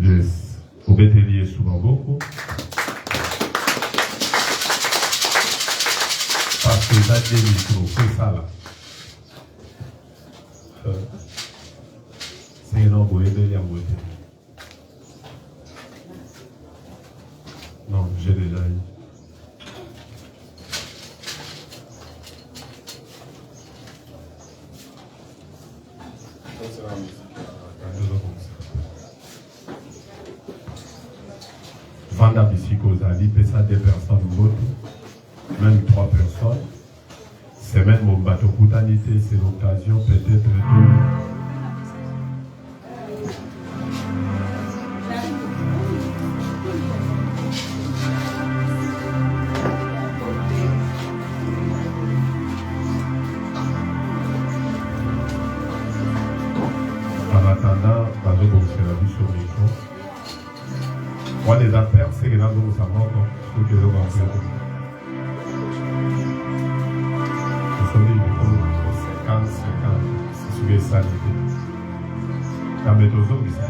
Yes. Vous mettez lié souvent beaucoup. Parce que ça des micros, c'est ça là. C'est un homme qui est non, j'ai déjà eu. Vanda Psychosali, peut ça des personnes d'autres, même 3 personnes. C'est même mon bateau coutanité, c'est l'occasion peut-être de. En attendant, bateau comme c'est la vie sur les choses. Moi, les affaires, c'est que là, vous savez encore ce que vous avez fait. Nous sommes des 50, c'est sur les salités. La méthode, c'est ça.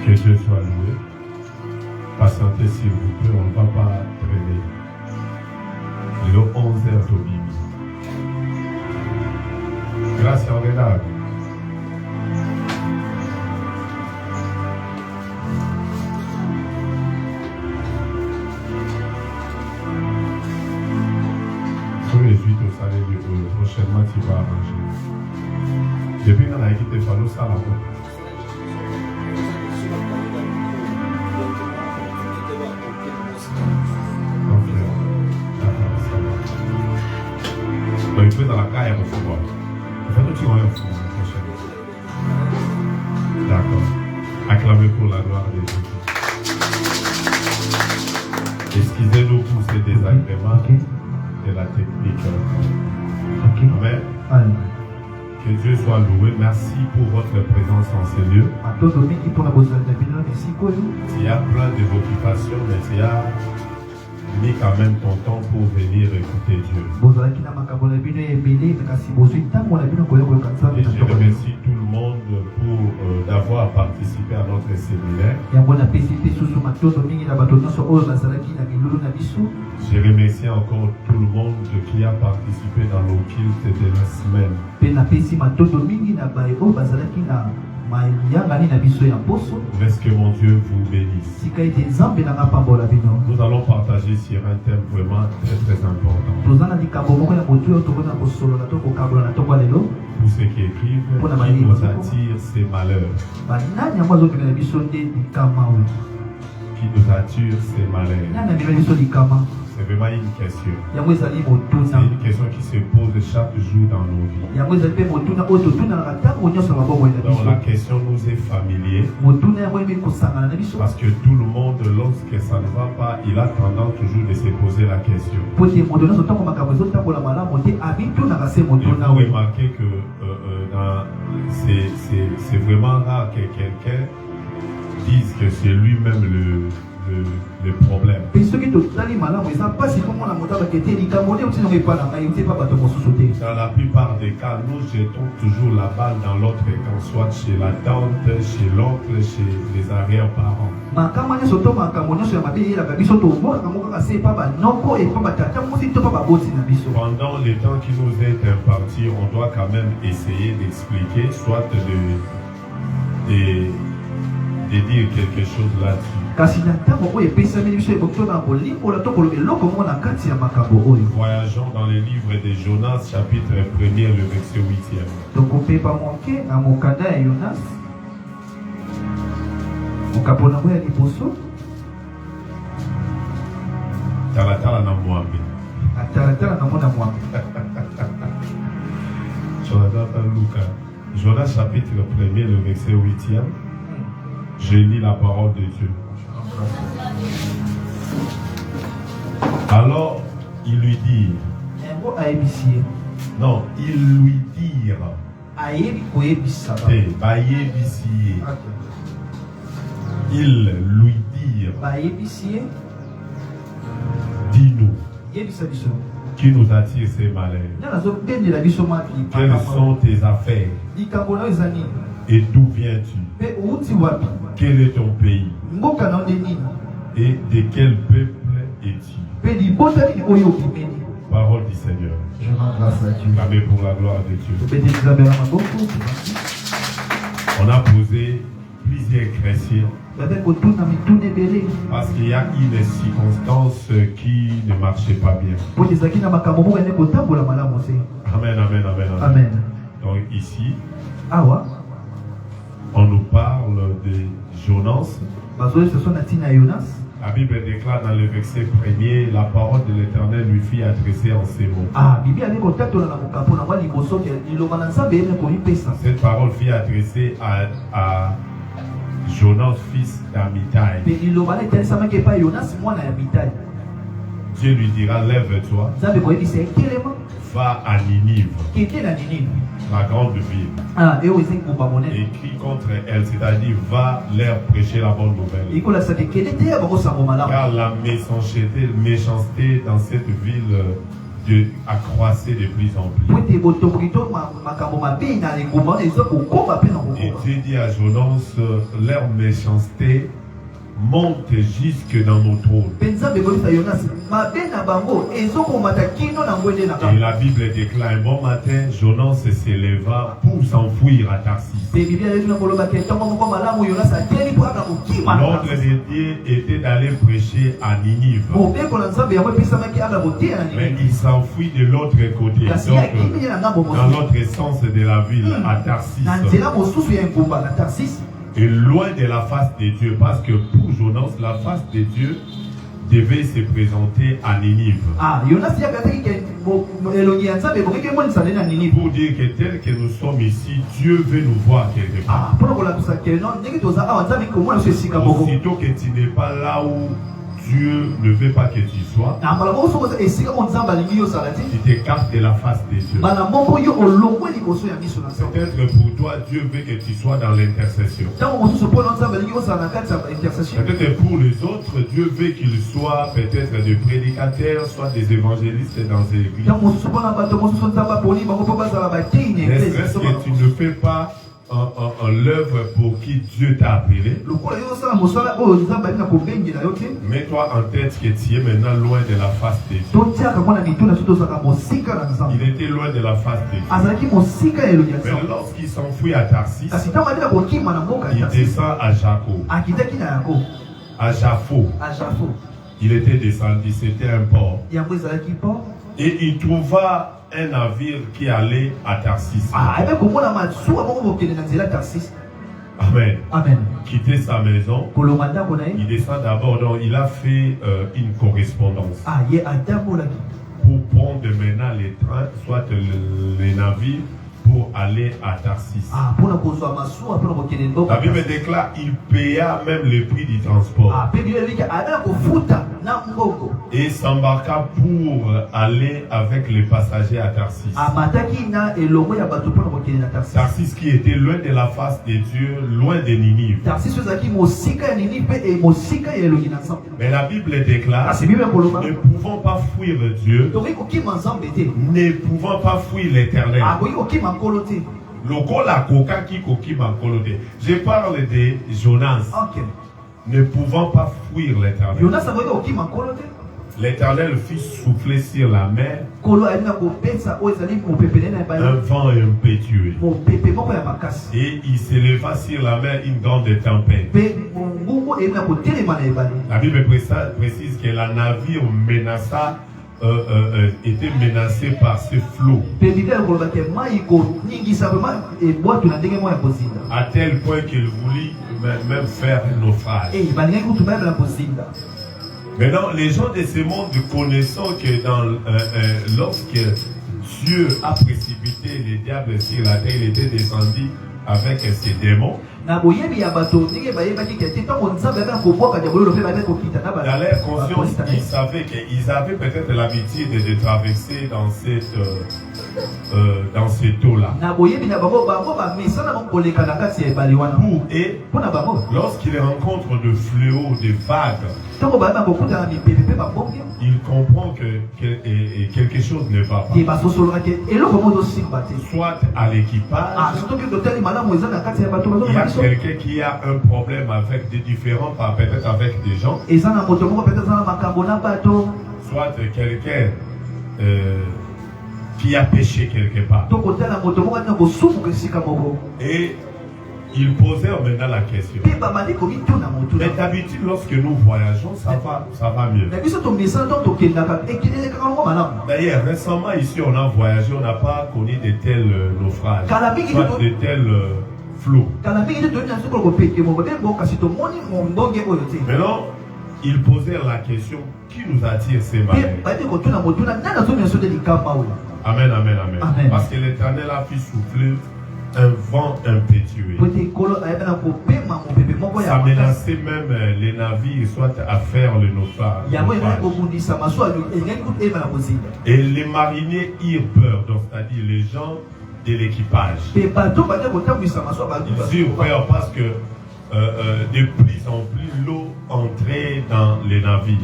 Que Dieu soit loué. Patientez s'il vous plaît, on ne va pas traîner. Il est 11h au Bibi. Grâce à Renard. Tous les 8 au salaire du boulot, prochainement tu vas arranger. Depuis qu'on a quitté Fallou, ça va. Il faut dans la caille pour pouvoir. Il faut que tu ailles au fond prochainement. D'accord. Acclamez pour la gloire de Dieu. Excusez-nous pour ces désagréments de la technique. Amen. Que Dieu soit loué. Merci pour votre présence en ces lieux. Il y a plein de occupations, mais il y a mis quand même ton temps pour venir écouter Dieu. Et je remercie tout le monde pour d'avoir participé à notre séminaire. Je remercie encore tout le monde qui a participé dans l'occulte de la semaine. Laisse que mon Dieu vous bénisse. Nous allons partager sur un thème vraiment très très important. Pour ceux qui écrivent, qui nous attire ces malheurs. Qui nous attire ces malheurs. C'est vraiment une question. C'est une question qui se pose chaque jour dans nos vies. Donc la question nous est familière. Parce que tout le monde, lorsque ça ne va pas, il a tendance toujours de se poser la question. Et vous remarquez que c'est vraiment rare que quelqu'un dise que c'est lui-même le problème. Dans la plupart des cas, nous jetons toujours la balle dans l'autre camp, soit chez la tante, chez l'oncle, chez les arrière-parents. Pendant les temps qui nous est imparti, on doit quand même essayer d'expliquer, soit de dire quelque chose là-dessus. Voyageons dans le livre de Jonas, chapitre 1er, le verset 8e. Talatala na mwambe. Jonas chapitre 1er, le verset 8e. Je lis la parole de Dieu. Alors, il lui dit. Non, il lui dirent. Il lui dirent. Dis-nous. Qui nous attire ces malheurs? Quelles sont tes affaires? Et d'où viens-tu? Quel est ton pays? Et de quel peuple es-tu? Parole du Seigneur. Je rends grâce à Dieu. Clamez pour la gloire de Dieu. On a posé plusieurs questions. Parce qu'il y a une circonstance qui ne marchait pas bien. Amen, amen, amen, amen. Donc ici, on nous parle de Jonas. La Bible déclare dans le verset 1er, la parole de l'Éternel lui fit adresser en ces mots. Cette parole fit adresser à Jonas, fils d'Amitai. Dieu lui dira, lève-toi, va à Ninive, la grande ville, et crie contre elle, c'est-à-dire va leur prêcher la bonne nouvelle. Car la méchanceté dans cette ville accroissait de plus en plus. Et Dieu dit à Jonas, leur méchanceté monte jusque dans nos trônes. Et la Bible déclare, un bon matin, Jonas s'éleva pour s'enfuir à Tarsis. L'ordre de Dieu était d'aller prêcher à Ninive. Mais il s'enfuit de l'autre côté, donc dans l'autre sens de la ville, à Tarsis. Et loin de la face de Dieu, parce que pour Jonas, la face de Dieu devait se présenter à Ninive. Pour dire que tel que nous sommes ici, Dieu veut nous voir quelque part. Aussitôt que tu n'es pas là où Dieu ne veut pas que tu sois, tu t'écartes de la face de Dieu. Peut-être pour toi, Dieu veut que tu sois dans l'intercession. Peut-être pour les autres, Dieu veut qu'ils soient peut-être des prédicateurs, soit des évangélistes dans les églises. Est-ce que tu ne fais pas l'œuvre pour qui Dieu t'a appelé? Mets-toi en tête que tu es maintenant loin de la face de Dieu. Il était loin de la face de Dieu. Mais lorsqu'il s'enfuit à Tarsis, il descend à Jaco. À Jaffo. Il était descendu, c'était un port. Et il trouva un navire qui allait à Tarsis. Amen. Amen. Quitter sa maison, il descend d'abord. Donc il a fait une correspondance pour prendre maintenant les trains, soit les navires, pour aller à Tarsis. La Bible déclare qu'il paya même le prix du transport. Et s'embarqua pour aller avec les passagers à Tarsis. Tarsis qui était loin de la face de Dieu, loin de Ninive. Mais la Bible déclare, ne pouvons pas fuir Dieu, ne pouvons pas fuir l'Éternel. Je parle de Jonas. Ne pouvant pas fuir l'Éternel. L'Éternel fit souffler sur la mer un vent impétueux. Et il s'éleva sur la mer une grande tempête. La Bible précise que la navire était menacé par ce flot. À tel point qu'il voulut même faire un naufrage. Maintenant, les gens de ce monde connaissant que lorsque Dieu a précipité les diables sur la terre, il était descendu avec ses démons. Dans leur conscience, ils savaient qu'ils avaient peut-être l'habitude de traverser dans cette eau-là. Et lorsqu'ils rencontrent de fléaux, des vagues, il comprend que quelque chose ne va pas. Soit à l'équipage, il y a quelqu'un qui a un problème avec des différents, peut-être avec des gens. Soit quelqu'un qui a péché quelque part. Et ils posèrent maintenant la question. Mais d'habitude, lorsque nous voyageons, ça va mieux. D'ailleurs, récemment ici, on a voyagé, on n'a pas connu de tels naufrages, de tels flots. Maintenant, ils posèrent la question, qui nous attire ces malheurs? Amen, amen, amen. Parce que l'Éternel a fait souffler un vent impétueux. Ça menaçait même les navires, soit à faire le naufrage. Et les mariniers eurent peur, donc c'est-à-dire les gens de l'équipage. Ils eurent peur parce que de plus en plus l'eau entrait dans les navires.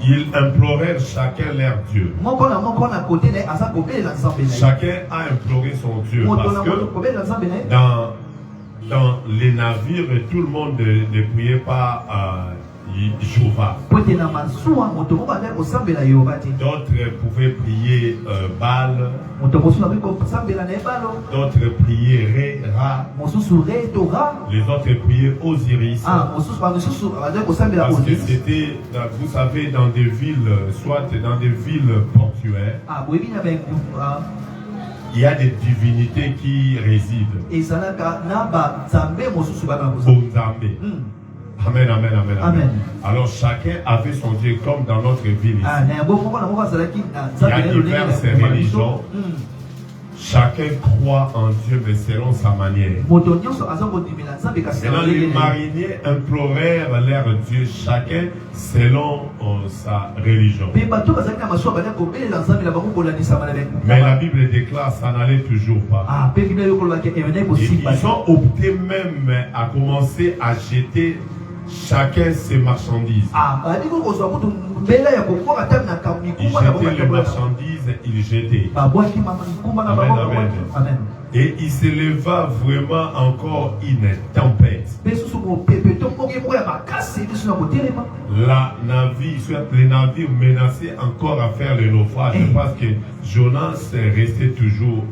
Ils implorèrent chacun leur Dieu. Chacun a imploré son Dieu parce que dans les navires, tout le monde ne priait pas Jéhovah. D'autres pouvaient prier Baal. D'autres priaient Ra. Les autres priaient Osiris. Parce que c'était, vous savez, dans des villes, soit dans des villes portuaires, il y a des divinités qui résident. Amen, amen, amen, amen. Alors chacun avait son Dieu comme dans notre ville ici. Il y a diverses religions. Chacun croit en Dieu, mais selon sa manière. Maintenant, les mariniers implorèrent leur Dieu, chacun selon sa religion. Mais la Bible déclare ça n'allait toujours pas. Et ils ont opté même à commencer à jeter chacun ses marchandises. Ils jetaient les marchandises, ils jetaient. Amen, amen. Et il se leva vraiment encore une tempête. Les navires menaçaient encore à faire le naufrage parce que Jonas restait toujours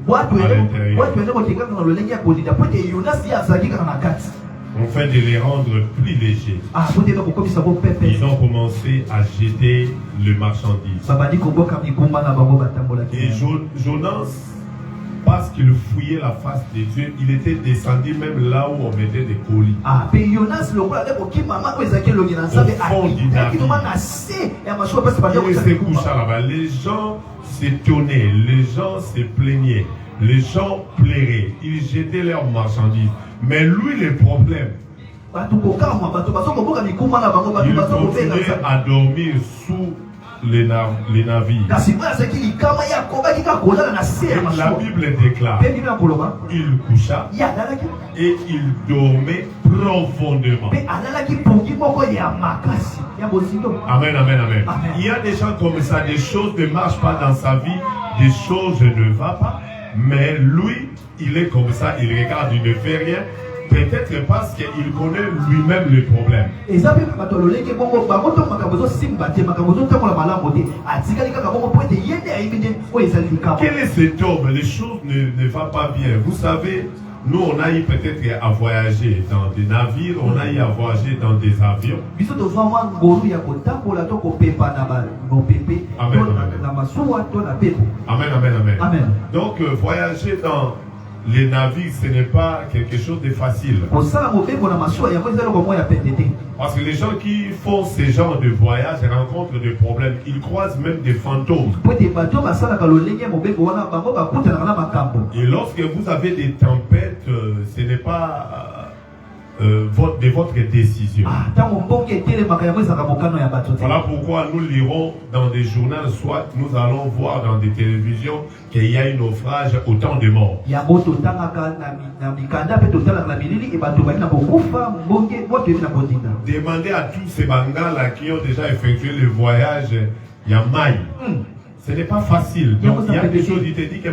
à l'intérieur. Afin de les rendre plus légers, ils ont commencé à jeter le marchandise. Et Jonas, parce qu'il fouillait la face de Dieu, il était descendu même là où on mettait des colis. Au fond du navire. Il se coucha là-bas. Les gens s'étonnaient, les gens se plaignaient, les gens pleuraient, ils jetaient leurs marchandises. Mais lui, le problème, il continuait à dormir sous les navires. La Bible déclare, il coucha et il dormait profondément. Amen, amen, amen. Il y a des gens comme ça, des choses ne marchent pas dans sa vie, des choses ne vont pas. Mais lui, il est comme ça, il regarde, il ne fait rien. Peut-être parce qu'il connaît lui-même les problèmes. Quel est cet homme? Les choses ne vont pas bien. Vous savez, nous on a eu peut-être à voyager dans des navires, on a eu à voyager dans des avions. Amen, amen. Amen, amen, amen. Donc voyager dans les navires, ce n'est pas quelque chose de facile. Parce que les gens qui font ce genre de voyage rencontrent des problèmes. Ils croisent même des fantômes. Et lorsque vous avez des tempêtes, ce n'est pas de votre décision. Voilà pourquoi nous lirons dans des journaux, soit nous allons voir dans des télévisions qu'il y a un naufrage, autant de morts. Demandez à tous ces bangas-là qui ont déjà effectué le voyage, il y a maille. Ce n'est pas facile. Donc il y a des choses, il te dit que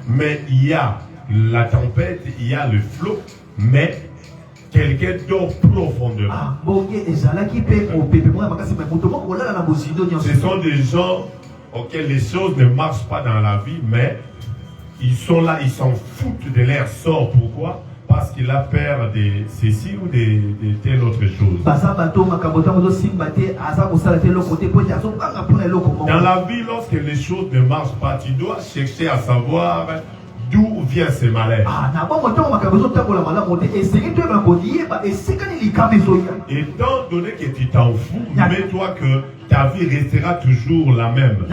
mais il y a la tempête, il y a le flot. Mais quelqu'un dort profondément. Ce sont des gens auxquels les choses ne marchent pas dans la vie, mais ils sont là, ils s'en foutent de leur sort. Pourquoi? Parce qu'il a peur de ceci ou de telle autre chose. Dans la vie, lorsque les choses ne marchent pas, tu dois chercher à savoir d'où vient ce malheur. Étant donné que tu t'en fous, mets-toi que ta vie restera toujours la même.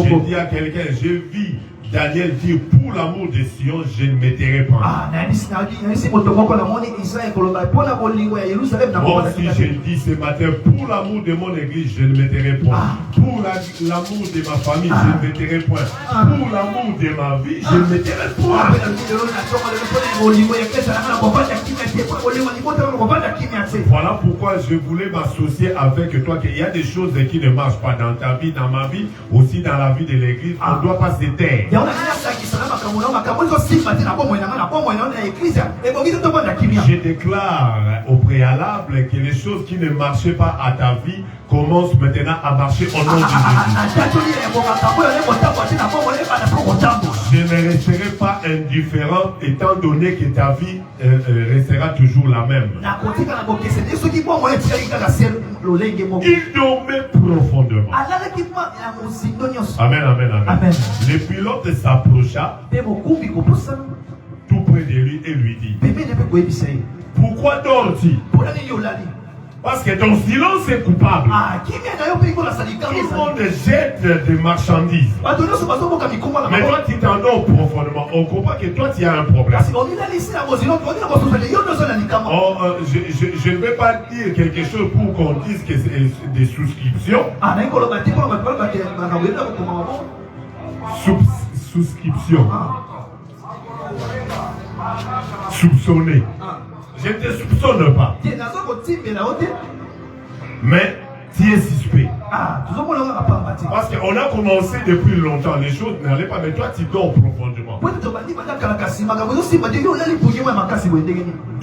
Je dis à quelqu'un, je vis. Daniel dit, pour l'amour de Sion, je ne me tairai pas. Moi aussi, je dis ce matin, pour l'amour de mon église, je ne me tairai pas. Pour l'amour de ma famille, je ne me tairai point. Pour l'amour de ma vie, je ne me tairai point. Voilà pourquoi je voulais m'associer avec toi, qu'il y a des choses qui ne marchent pas dans ta vie, dans ma vie, aussi dans la vie de l'église. On ne doit pas se taire. Je déclare au préalable que les choses qui ne marchaient pas à ta vie commencent maintenant à marcher au nom de Jésus. Je ne resterai pas indifférent étant donné que ta vie restera toujours la même. Il dormait profondément. Amen, amen, amen. Le pilote s'approcha tout près de lui et lui dit, pourquoi dors-tu? Parce que ton silence est coupable. Tout le monde jette des marchandises. Mais toi, tu t'endors profondément. On comprend que toi, tu as un problème. Oh, je ne vais pas dire quelque chose pour qu'on dise que c'est des souscriptions. Souscription. Soupçonner. Je ne te soupçonne pas. Mais tu es suspect. Parce qu'on a commencé depuis longtemps. Les choses n'allaient pas. Mais toi, tu dors profondément.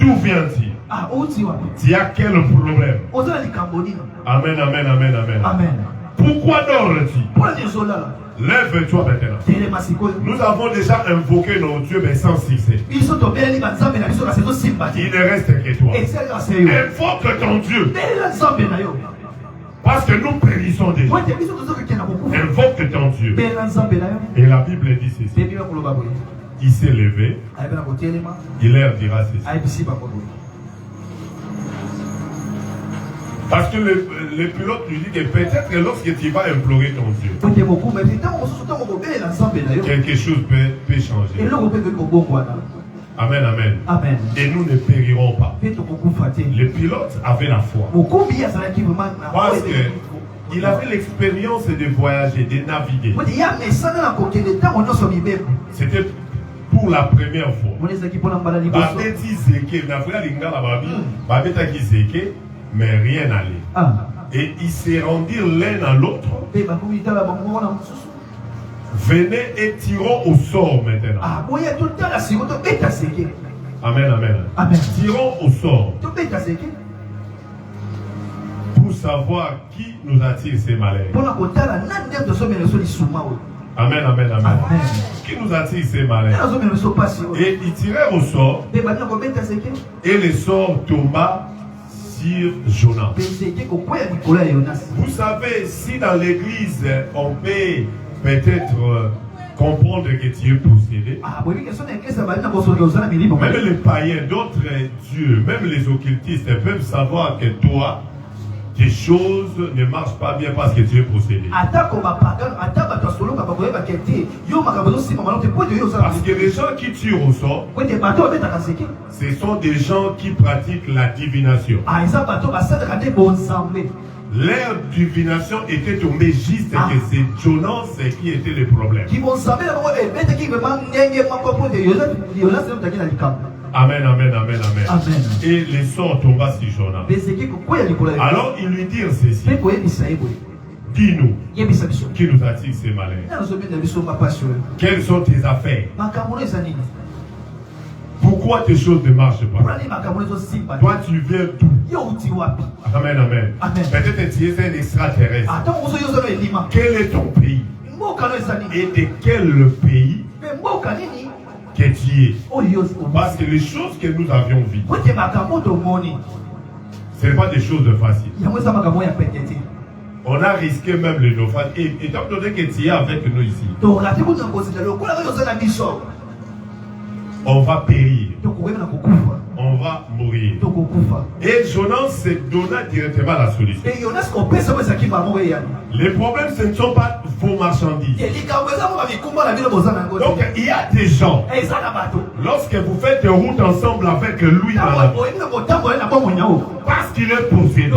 D'où viens-tu? Tu as quel problème? Amen, amen, amen, amen. Pourquoi dors-tu? Lève-toi maintenant. Nous avons déjà invoqué nos dieux, mais sans succès. Il ne reste que toi. Invoque ton Dieu. Parce que nous périssons déjà. Invoque ton Dieu. Et la Bible dit ceci. Il s'est levé. Il leur dira ceci. Parce que le pilote lui dit que peut-être que lorsque tu vas implorer ton Dieu, quelque chose peut changer. Amen, amen. Amen. Et nous ne périrons pas. Le pilote avait la foi. Parce qu'il avait l'expérience de voyager, de naviguer. C'était pour la première fois. Mais rien n'allait. Et ils se rendirent l'un à l'autre. Venez et tirons au sort maintenant. Amen, amen. Amen. Tirons au sort. Pour savoir qui nous attire ces malheurs. Amen, amen, amen. Qui nous attire ces malheurs. Et ils tirèrent au sort. Et le sort tomba sur Jonas. Vous savez, si dans l'église on peut peut-être comprendre que tu es possédé, même les païens, d'autres dieux, même les occultistes peuvent savoir que toi, tes choses ne marchent pas bien parce que tu es possédé. Parce que les gens qui tuent au sort, ce sont des gens qui pratiquent la divination. Leur divination était tombée juste que c'est Jonas qui était le problème. Amen, amen, amen, amen. Et les sorts tomba sur Jonas. Alors ils lui dirent ceci. Dis-nous, qui nous attire ces malheurs? Quelles sont tes affaires? Pourquoi tes choses ne marchent pas? Toi, tu viens d'où? Amen, amen. Peut-être tu es un extraterrestre. Quel est ton pays? Et de quel pays que tu es? Parce que les choses que nous avions vues, ce n'est pas des choses faciles. On a risqué même le naufrage. Et étant donné que tu es avec nous ici, on va périr. On va mourir. Et Jonas se donna directement la solution. Les problèmes, ce ne sont pas vos marchandises. Donc, il y a des gens, lorsque vous faites une route ensemble avec lui dans la vie, parce qu'il est possédé,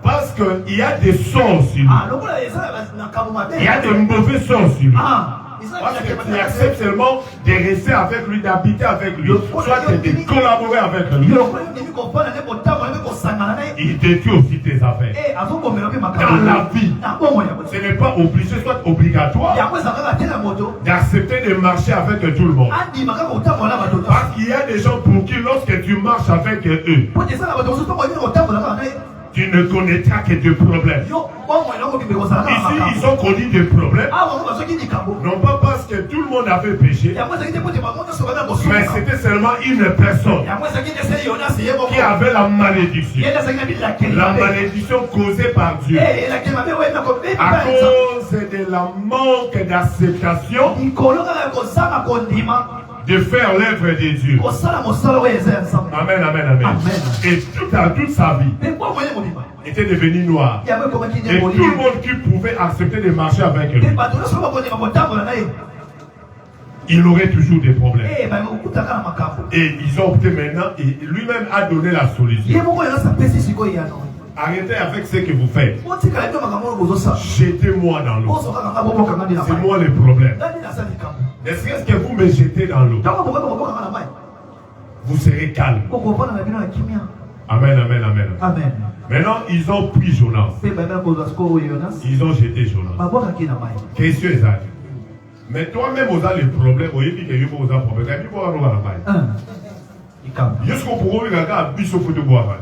parce qu'il y a des sorts sur lui, il y a des mauvais sorts sur lui. Parce que tu acceptes seulement de rester avec lui, d'habiter avec lui, soit de collaborer avec lui. Il détruit aussi tes affaires. Dans la vie, ce n'est pas obligé, soit obligatoire d'accepter de marcher avec tout le monde. Parce qu'il y a des gens pour qui, lorsque tu marches avec eux, tu ne connaîtras que des problèmes. Ici, ils ont connu des problèmes. Non pas parce que tout le monde avait péché, mais c'était seulement une personne qui avait la malédiction. La malédiction causée par Dieu. À cause de la manque d'acceptation de faire l'œuvre de Dieu. Amen, amen, amen. Et toute sa vie était devenu noir. Et tout le monde qui pouvait accepter de marcher avec lui, il aurait toujours des problèmes. Et ils ont opté maintenant, et lui-même a donné la solution. Arrêtez avec ce que vous faites. Jetez-moi dans l'eau. C'est moi le problème. Est-ce que vous me jetez dans l'eau, vous serez calme. Amen, amen, amen. Amen. Maintenant, ils ont pris Jonas. Ils ont jeté Jonas. Question est ça. Mais toi-même, vous avez le problème. Vous avez dit que vous avez le problème. Jusqu'au pouvoir, vous avez boire.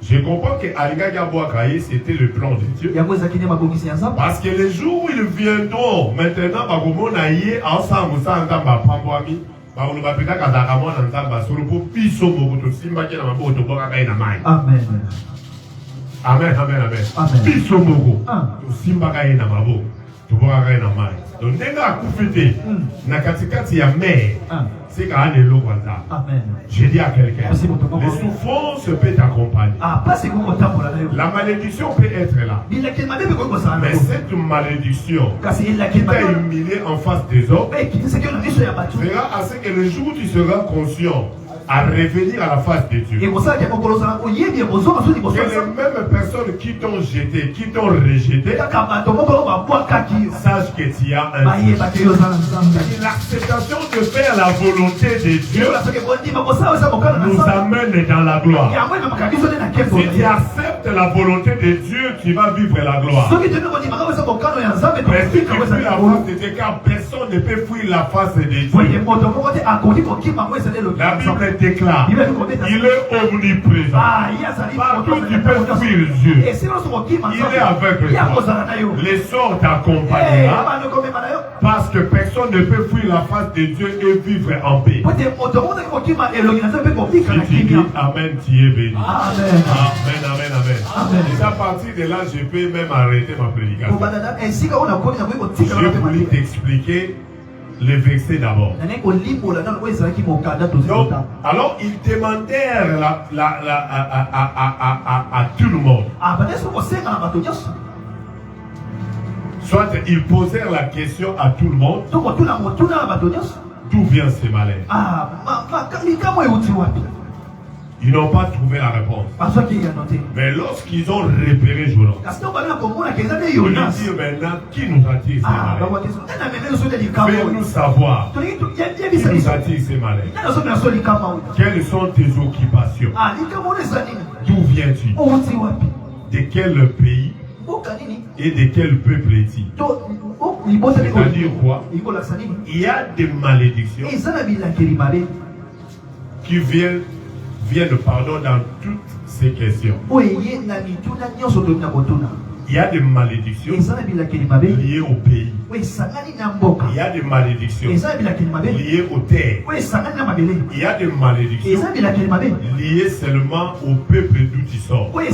Je comprends que Aliga Gaboakaye, c'était le plan de Dieu. Parce que les jours où ils viendront, maintenant, on a eu ensemble, Amen. Amen, amen, amen. Donc, je dis à quelqu'un, les souffrances peuvent accompagner. La malédiction peut être là. Mais cette malédiction qui t'a humilié en face des autres fera à ce que le jour où tu seras conscient à revenir à la face de Dieu, que les mêmes personnes qui t'ont jeté, qui t'ont rejeté, sache que tu as un Dieu. L'acceptation de faire la volonté de Dieu nous amène dans la gloire. Si tu acceptes la volonté de Dieu, tu vas vivre la gloire. Mais si tu fuis la face de Dieu, car personne ne peut fuir la face de Dieu. La Bible déclare, il est omniprésent. Partout tu peux fuir Dieu, il est avec toi. Les sorts t'accompagnera, parce que personne ne peut fuir la face de Dieu et vivre en paix. Si tu dis Amen, tu es béni. Amen, amen, amen, amen. Et à partir de là, je peux même arrêter ma prédication. Je voulais t'expliquer les versets d'abord. Alors ils demandèrent à tout le monde. Soit ils posèrent la question à tout le monde. D'où vient ce malheur? Ils n'ont pas trouvé la réponse. Mais lorsqu'ils ont repéré Jonas, ils lui disent maintenant, qui nous attire ces malheurs? Fais-nous savoir qui nous attire ces malheurs. Quelles sont tes occupations? D'où viens-tu? De quel pays et de quel peuple es-tu? C'est-à-dire quoi? Il y a des malédictions qui viennent pardon dans toutes ces questions. Il y a des malédictions liées au pays. Il y a des malédictions liées aux terres. Il y a des malédictions liées seulement au peuple d'où tu sors. Et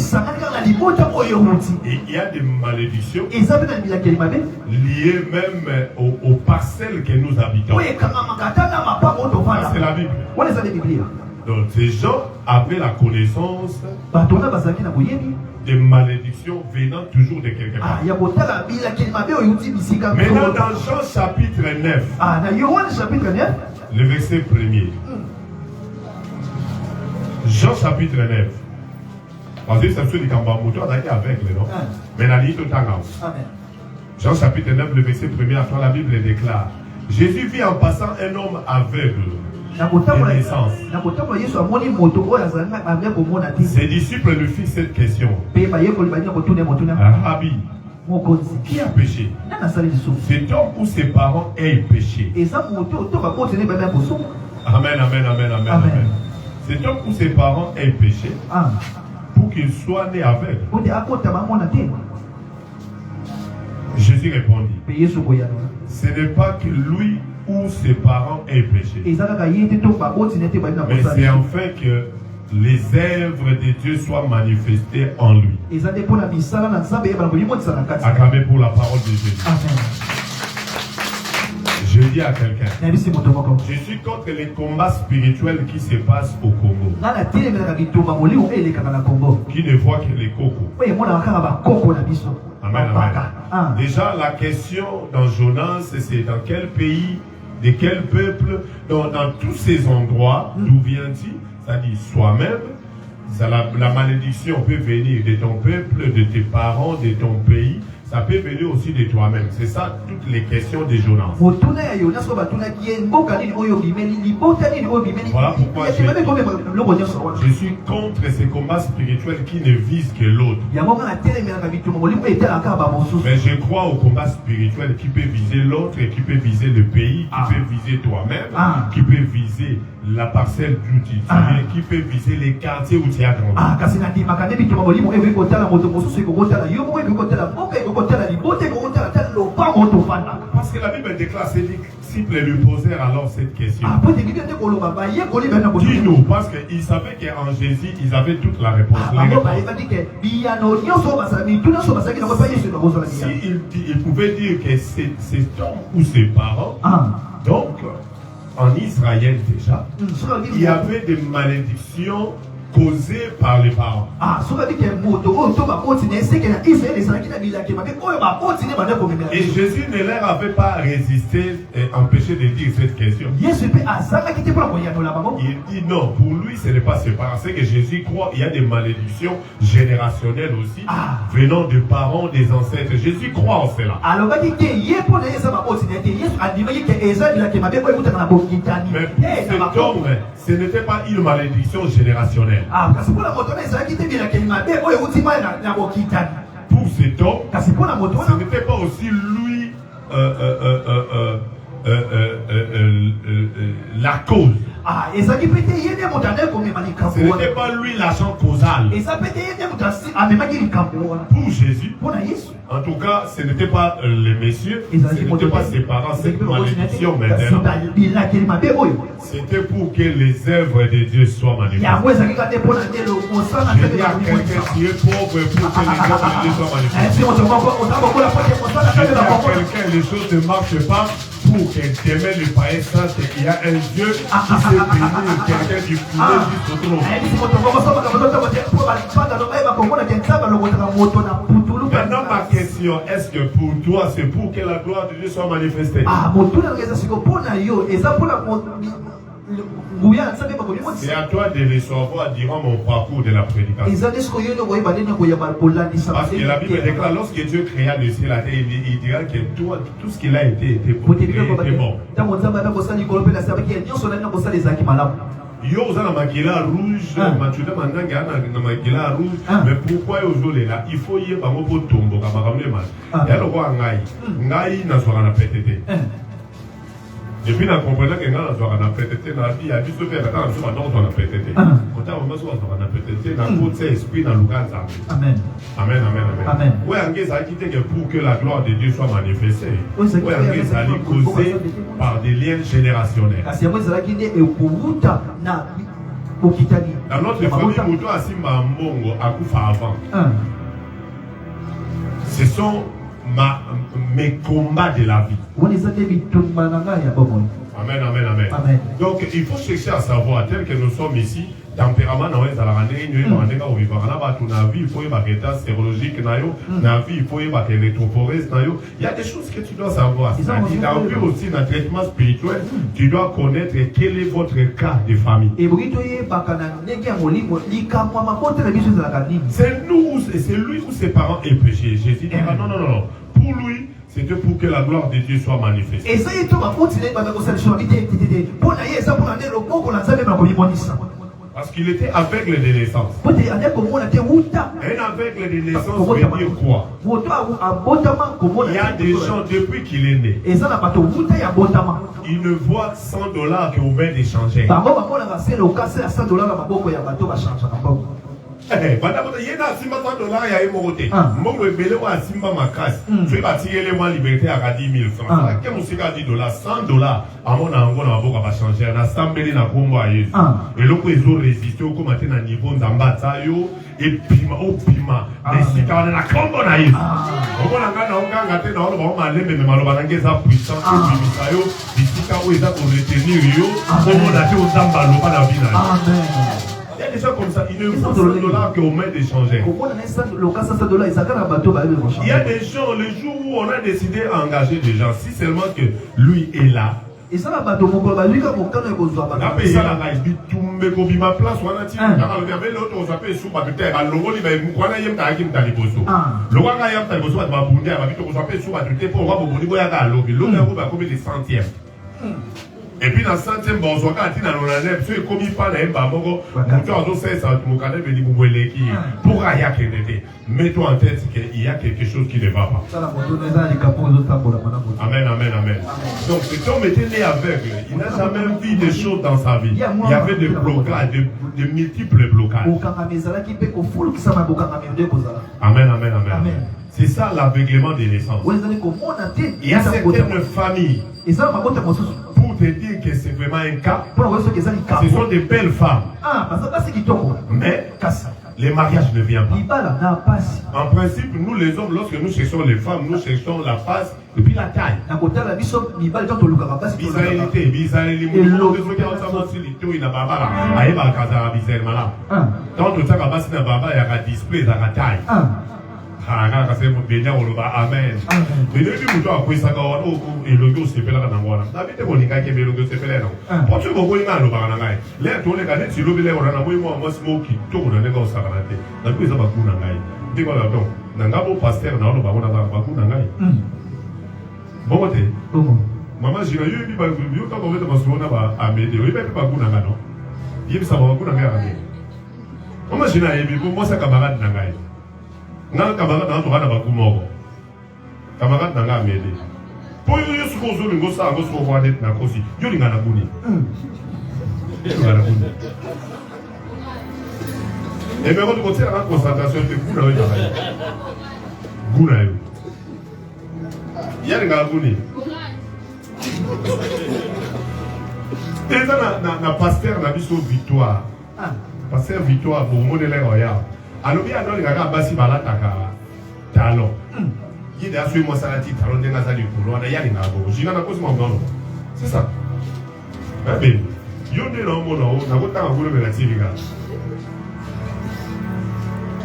il y a des malédictions liées même aux parcelles que nous habitons. C'est la Bible. Donc ces gens avaient la connaissance des malédictions venant toujours de quelque part. Maintenant dans Jean chapitre 9, le verset 1er. Jean chapitre 9. Parce que c'est celui qui est avec les noms. Mais la ligne tout en Jean chapitre 9, le verset 1er, après la Bible déclare: Jésus vit en passant un homme aveugle. Ses disciples lui firent cette question: Rabbi, qui a péché? Cet homme ou ses parents aient péché? Amen, amen, amen, amen, amen. Cet homme ou ses parents aient péché pour qu'il soit né aveugle. Jésus répondit: ce n'est pas que lui ou ses parents aient péché, mais c'est enfin que les œuvres de Dieu soient manifestées en lui. Acclamez pour la parole de Jésus. Je dit à quelqu'un, je suis contre les combats spirituels qui se passent au Congo, qui ne voient que les cocos. Amen, amen. Déjà, la question dans Jonas, c'est dans quel pays, de quel peuple, dans tous ces endroits, d'où vient-il? Ça dit soi-même. La malédiction peut venir de ton peuple, de tes parents, de ton pays. Ça peut venir aussi de toi-même. C'est ça toutes les questions de Jonas. Voilà pourquoi je suis contre ces combats spirituels qui ne visent que l'autre. Mais je crois au combat spirituel qui peut viser l'autre, qui peut viser le pays, qui peut viser toi-même, qui peut viser la parcelle d'où tu viens, qui peut viser les quartiers où tu as grandi. Parce que la Bible déclare ses disciples lui posèrent alors cette question. Dis-nous, parce qu'ils savaient qu'en Jésus, ils avaient toute la réponse. Ils pouvaient dire que c'est homme ou ses parents, donc en Israël déjà, il y avait des malédictions causées par les parents. Et Jésus ne leur avait pas résisté et empêché de dire cette question. Il dit non, pour lui ce n'est pas ses parents. C'est que Jésus croit qu'il y a des malédictions générationnelles aussi, venant des parents, des ancêtres. Jésus croit en cela. Mais cet homme, ce n'était pas une malédiction générationnelle. Pour cet homme, ce n'était pas aussi lui la cause. Ce n'était pas lui l'agent causal. Pour Jésus, en tout cas, ce n'était pas les messieurs, ce n'était pas ses parents, cette malédiction maintenant. C'était pour que les œuvres de Dieu soient manifestées. Je dis à quelqu'un qui est pauvre pour que les œuvres de Dieu soient manifestées. Je dis à quelqu'un, les choses ne marchent pas pour que demain le païen sache qu'il y a un Dieu qui s'est béni, quelqu'un qui voulait juste autour de nous. Maintenant, ma question, est-ce que pour toi, c'est pour que la gloire de Dieu soit manifestée? C'est à toi de le savoir durant mon parcours de la prédication. Parce que la Bible déclare, lorsque Dieu créa le ciel et la terre, il dira que tout ce qu'il a été bon. Yo oza na makila rouge, matuda mandanga na makila rouge, mais pourquoi aujourd'hui là? Il faut y bango po tombo ka makamle mal. Ya lo kwa ngai na soka na PTT. Depuis na comprendre que ngai na soka na PTT na vie ya biso pe na ta so na soka na PTT. Kota o maso soka na PTT na côté esprit na lukanza. Amen. Amen, amen, amen. Ouais, angé ça qui que pour que la gloire de Dieu soit manifestée. Ouais, angé ça li causé par des liens générationnels. Dans notre famille, Mouto Asimba Mbongo akufa avant. Ce sont mes combats de la vie. Amen, amen, amen. Donc il faut chercher à savoir, tel que nous sommes ici, tempérament na weza la randé nous mandeka au vivant na ba na vie il faut y ba état sérologique na yo na vie il faut y ba électrophorèse na yo. Il y a des choses que tu dois savoir. Dans vie aussi dans traitement spirituel, tu dois connaître quel est votre cas de famille. C'est nous, c'est lui ou ses parents est péché. Jésus dit non non non. Pour lui, c'était pour que la gloire de Dieu soit manifestée. Parce qu'il était aveugle de naissance. Un aveugle de naissance veut dire quoi? Il y a des gens depuis qu'il est né, ils ne voient $100 qu'on vient d'échanger. Pendant il y a Simba $100 ya emote. Mbongo ebele wa Simba makasi. Tu vas tirer les mois liberté à 10 000 francs. Quel musika $10, $100 à mon ango na boka va changer na sambeli na kombo a Yesu. Et loko ezo résister au commenter na niveau nzambata yo et pima o pima. Mais si ka na kombo na Yesu. Obo na ngana onganga te na olo ba ma lembe me maloba na ngeza puissant et pimisa yo bisika o eza ko retenir yo. Obo na te o zamba lo ba na bina. Amen. Il y a des gens comme ça, il ne faut $100 qu'on met d'échanger. Il y a des gens, le jour où on a décidé d'engager des gens, si seulement que lui est là. Et ça va l'autre, et puis dans le centième bonsoir, quand il y a un peu de commis par les babogos, mets-toi en tête qu'il y a quelque chose qui ne va pas. Amen, amen, amen. Donc cet homme était né aveugle. Il n'a jamais vu des choses dans sa vie. Il y avait des blocages, de multiples blocages. Amen, amen, amen. C'est ça l'aveuglement des naissances. Il y a certaines familles, pour te dire que c'est vraiment un cas, ce sont des belles femmes. Mais les mariages ne viennent pas. En principe, nous les hommes, lorsque nous cherchons les femmes, nous cherchons la face et puis la taille. Amen. Mais depuis que tu as pris ça, et le go s'est fait là dans moi. David est venu quand il le go s'est fait là. Pour tu vas voir le barangai. Là, tu les gars, si l'obéle on a envoyé moi smoke qui tourne dans les gars ça va rater. Donc ils ont pas coup nangai. Dis quoi là donc. Nangabo pasteur na on va on a pas coup nangai. Bon côté. Maman j'ai eu bi ba yo quand on veut te on va améder. Il peut pas coup nangai non. Il ça va coup nangai. Maman j'ai na yebi moi ça camarade nangai. Nan camarade dans droit na ba coup moko. Camarade nanga améder. Pour yo sukozo lingo sa go so voir net na kosi. Yo linga na buni. Et bien, quand tu continues à la concentration, tu es fou dans le travail. Gouna. Il y a des gars gouni. Et ça, na pasteur na biso Victoire. Pasteur Victoire, pour mon élève royal. Alors, il y a des gars qui bassi balataka talon. Il y a des moi ça la tite talon denga ça du couloir. Il y a des gars qui j'ai na cause mon gars. C'est ça. Eh bien, yo ne non mon non, na ko ta ngolo me la tiriga.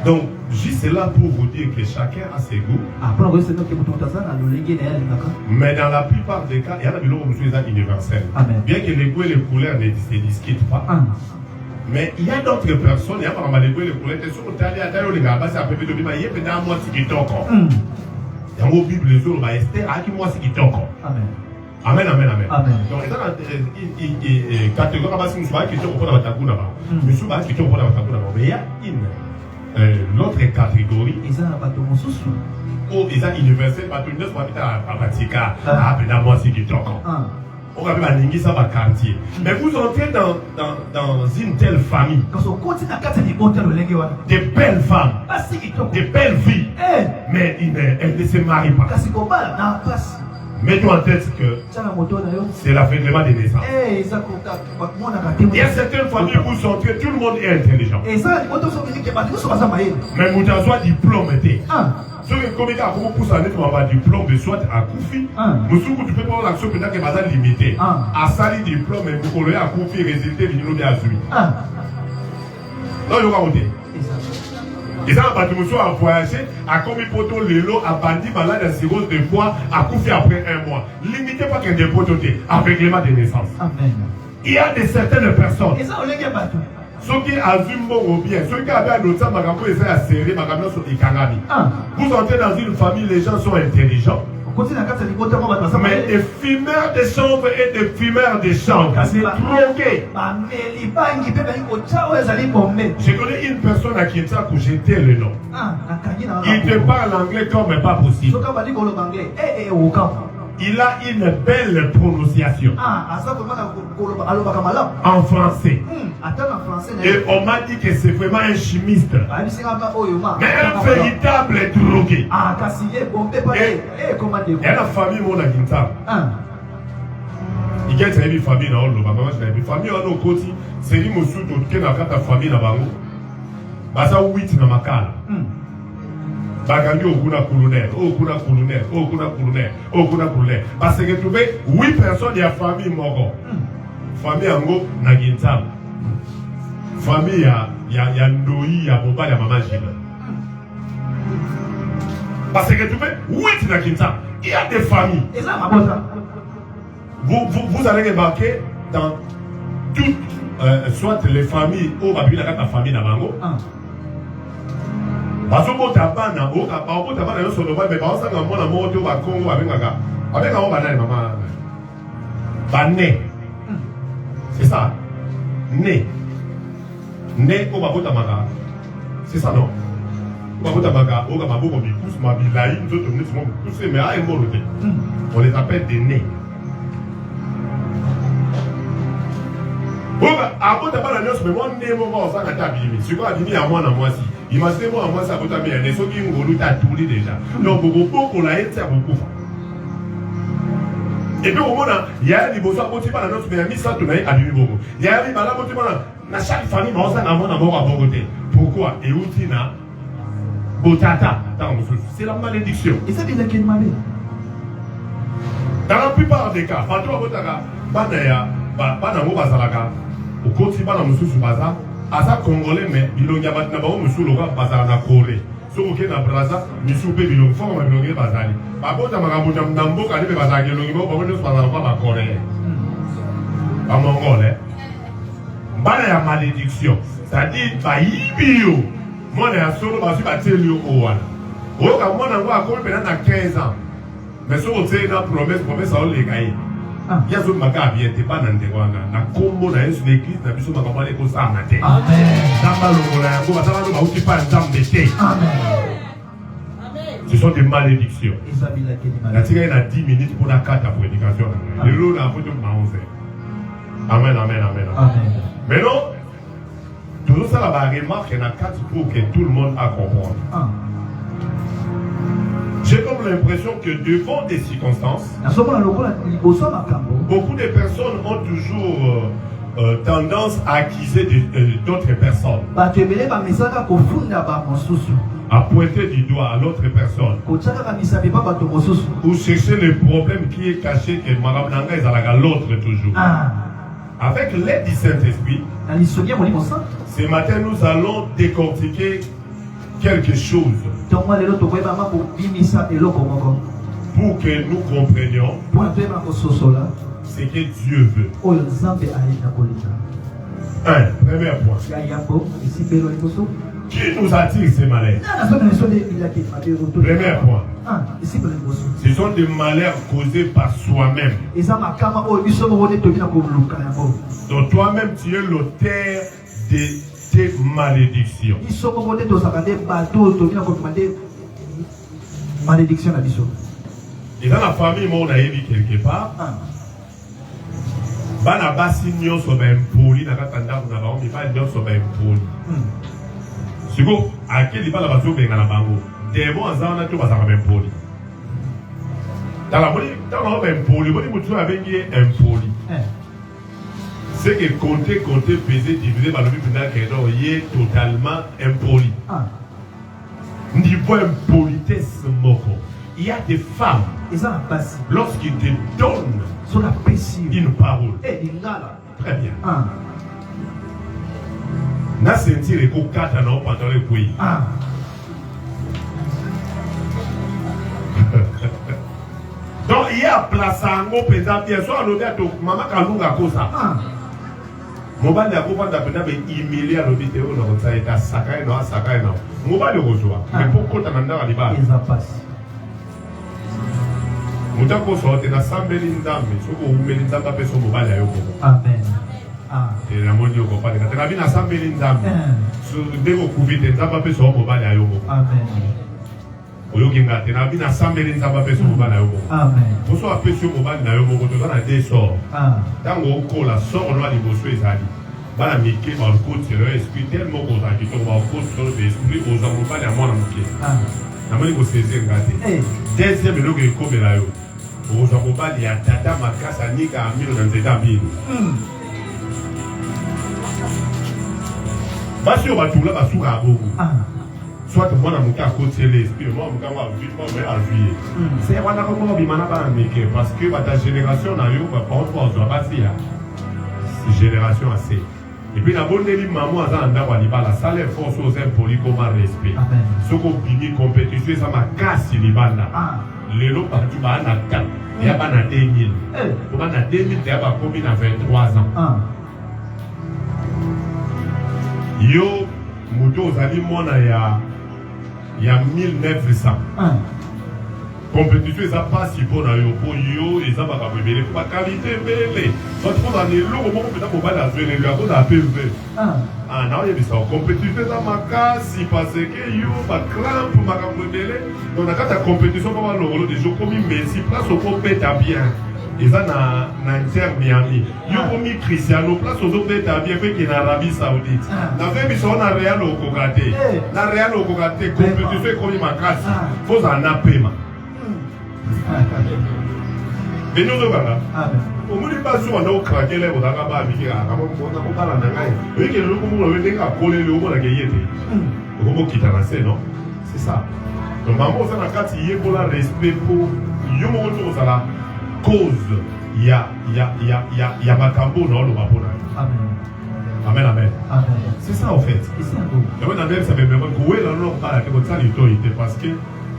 Donc, juste là pour vous dire que chacun a ses goûts. Mais dans la plupart des cas, il y a des gens qui sont universels. Bien que les goûts et les couleurs ne se discutent pas. Mais il y a d'autres personnes, il y a pas mal de goûts et les couleurs qui sont allés à les gars, c'est à peu près de il y a peut-être moi qui est encore. Il y a une Bible, les autres, Esther, à qui moi qui est encore. Amen, amen, amen. Donc, dans la catégorie, qui est pour la Bataguna, mais souvent, qui est pour la Bataguna, mais il y a une. L'autre catégorie, où ils ont universel, parce que nous sommes à Batika, à Benamoisi qui toque. On va faire un quartier. Mais vous entrez dans une telle famille, des belles femmes, des belles filles, mais elles ne se marient pas. Mets-toi en tête que c'est l'aveuglement des naissances. Il y a certaines familles où vous entrez, tout le monde est intelligent. Mais vous avez diplôme. Ceux qui ont poussé à avoir diplôme, soit à Koufi, nous sommes tu peux prendre l'action peut-être que va limiter. À sali diplôme, et vous collez à Koufi, résultat, vous n'avez pas vu. Non, il y aura monté. Et ça, on a voyagé à commis poto l'élo, à bandit malade à cirrhose de foie, à couper après un mois. Limitez pas que des pototés, avec les mains de naissance. Amen. Il y a de certaines personnes. Et ça, on les gars ceux qui assument bien, ceux qui avaient un autre magambo essaient à serrer magambo sur les kanami. Vous entrez dans une famille, les gens sont intelligents. Mais des fumeurs de chambre et des fumeurs de chambre, c'est troqué. Je connais une personne à qui ça pour jeter le nom. Il te parle anglais comme pas possible. il a une belle prononciation. En français. Et on m'a dit que c'est vraiment un chimiste. Mais un véritable drogué. Et la famille, mon aguinta. Il y a une famille dans le Bama, une famille dans le côté. C'est lui, monsieur, qui a ta famille dans le Bango. Basa 8 dans ma cale. Bagangi okuna colonel, okuna colonel, okuna colonel, okuna colonel. Parce que trouvé 8 personnes de la famille moko. Famille ango na Gintam. Famille ya Ndoi ya papa ya maman Gilles. Parce que trouvé 8 na Gintam. Il y a des familles. Et ça ma bonne. Vous allez remarquer dans toutes soit les familles au Babi la famille na bango. Parce que vous avez un solo, mais vous avez un mot de Congo avec un banane, maman. C'est ça. Né. Né au Babotamaka. C'est ça, non? Babotamaka, au Gamabo, on pousse ma bilaï, nous autres, nous sommes poussés, mais à un mot, on les appelle des nés. Avant d'avoir la noce, mais moi, on est mort en 5 ans. Si vous avez à moi, si. Imaginez-moi, moi, ça vous a mis un essai qui est à tout déjà. Donc, beaucoup, la haine, c'est beaucoup. Et puis, au moment il y a des beaux soins, mais il y a mis ça, tout le monde a mis beaucoup. Il y a des malades, dans chaque famille, on a mort à bon côté. Pourquoi? Et où tu as Botata, c'est la malédiction. Et ça, c'est quelle maladie? Dans la plupart des cas, quand tu as Botaka, Banaya, Banamo Bazalaka, au côté de Moussou Baza, à ça Congolais, mais il y a maintenant Moussou Loga Bazar na Corée. So ok na Braza, Moussou Bé Bilong, Fort Mabilongé Bazali. Par contre, à Magamouja Nambo, quand il est Bazali, il va pas venir à Corée. Pas Mongolais. Banaya malédiction. C'est-à-dire, Baïbio. Moi, je suis solo, je suis battu au Owan. Au cas où on a encore pendant 15 ans. Mais si on a une promesse, ça va les gagner. Il y a des gens qui ne sont pas dans le Téwana. Na Combo, na Yesu l'église, na biso makamba les causes à matin. Amen. Dans le Lola, on va savoir nous aussi pas un temps d'été. Amen. Ce sont des malédictions. La tigre il a 10 minutes pour la carte à prédication. Le lot n'a pas de 11. Amen, amen, amen. Amen. Mais non, tout ça la remarque il y a 4 pour que tout le monde a compris. J'ai comme l'impression que devant des circonstances, beaucoup de personnes ont toujours tendance à accuser d'autres personnes. À pointer du doigt à l'autre personne. Ou chercher le problème qui est caché que Madame Nanga est à l'autre toujours. Avec l'aide du Saint-Esprit, ce matin nous allons décortiquer quelque chose pour que nous comprenions ce que Dieu veut. Premier point. Qui nous attire ces malheurs? Premier point. Ce sont des malheurs causés par soi-même. Donc toi-même tu es l'auteur de tes malédictions. Et dans la famille, moi, on a vu quelque part. Bana basi nyonso ba impoli na katanda na ba mi ba nyonso ba impoli. Siko akeli bala bazo benga na bango. Demo azana to bazaka ba impoli. Dans la moni, dans la ba impoli, moni mutu abengi impoli. C'est que compter, peser, diviser par le but qu'il est totalement impoli. Niveau impolitesse moko. Il y a des femmes, lorsqu'ils te donnent une parole, très bien. Na sentir les cocates à nos pantalons et couilles. Donc il y a place à un mot pesant, bien sûr, l'autre maman Kalunga Kosa. Mobile ya kuva ndapenda be email ya lobite o no tsaita sakai no mobile kozwa mais pourquoi tananda aliba ils en passent mutako sote na sambeli ndambe soko umeli ndamba peso mobile ya yoko amen et la moni yoko pa na bina sambeli ndambe so ndeko kuvite ndamba peso mobile ya yoko amen oyokingate na bina sambeli nzamba peso mobali na yo moko. Amen. Poso apesi yo mobali na yo moko toza na deux sorts. Tango okola sort no liboso ezali. Bana mike ba côté le esprit tellement content que va côté de esprit aux mobali ya mwana moke. Na moni ko seze ngate. Deuxième eloko ekomela yo. Aux mobali ya tata makasa nika amilo na nzeta mbili. Basi yo batula basuka aboko. Soit moi dans mon cas côté l'esprit, moi mon cas moi vite moi à juillet. C'est voilà comment bimana ba meke parce que ta génération na yo ba pas on pas si génération assez. Et puis la bonne délire maman à anda wa libala ça les force aux impoli comme respect. Amen. Ce qu'on bini compétition ça ma casse libanda. Les lots partout ba na 4. Il y a pas na 2000. Pour na 2000 il y a pas combien à 23 ans. Yo moto zali mona ya 1900. Compétition ça passe pour na yo pour yo et ça va pas bébé pour qualité belle. Donc pour dans les logo mon peut pas la jouer les gars pour la PV. Non il y a ça compétition ça makasi parce que yo ba crampe makambo belle. Donc na kata compétition pas le rôle des jours comme Messi place au compéta bien. Et ça na Inter Miami. Yo comme Cristiano place aux autres bien fait qu'il en Arabie Saoudite. Na fait mission na Real au Kokate. Na Real au Kokate compétition comme makasi. Faut en apema. Mais nous sommes là. Au moins, il passe sur un craqué là, on a pas mis à on parle en anglais. Oui, que le monde veut venir à coller le monde à gagner. Le robot qui t'a lancé, non? C'est ça. Donc, maman, ça n'a qu'à tirer pour la respect pour. Yo mon retour ça la cause. Il y a Macambo non le rapport là. Amen, amen. C'est ça en fait. C'est ça. Donc, on ça veut même que ouais là non pas comme ça l'autorité parce que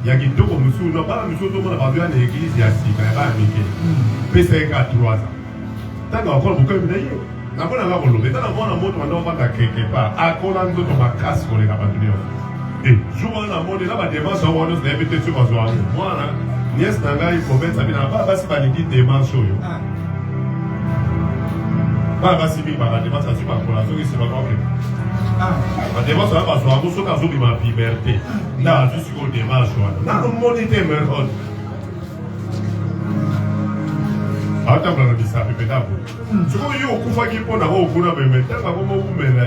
il y a qui comme monsieur non pas monsieur tout le monde a besoin de l'église il y a si quand même américain PCK 3 ans tant encore beaucoup de d'ailleurs n'a pas d'avoir le mais tant avoir un mot on va pas quelque part à coller nous dans ma casse pour les capables et souvent dans monde là ba démarche on va nous inviter sur moi là nièce nanga il faut mettre ça bien pas si pas les dire démarche yo pas si bien pas démarche ça pas pour la chose c'est pas grave. La démarche va pas sur un morceau qui a joué ma liberté. Là, je suis au démarche. Là, le monde était meilleur. Attends, on a dit ça, peut-être d'abord. Ce qu'on y a au coup, il faut avoir au coup, mais maintenant, on va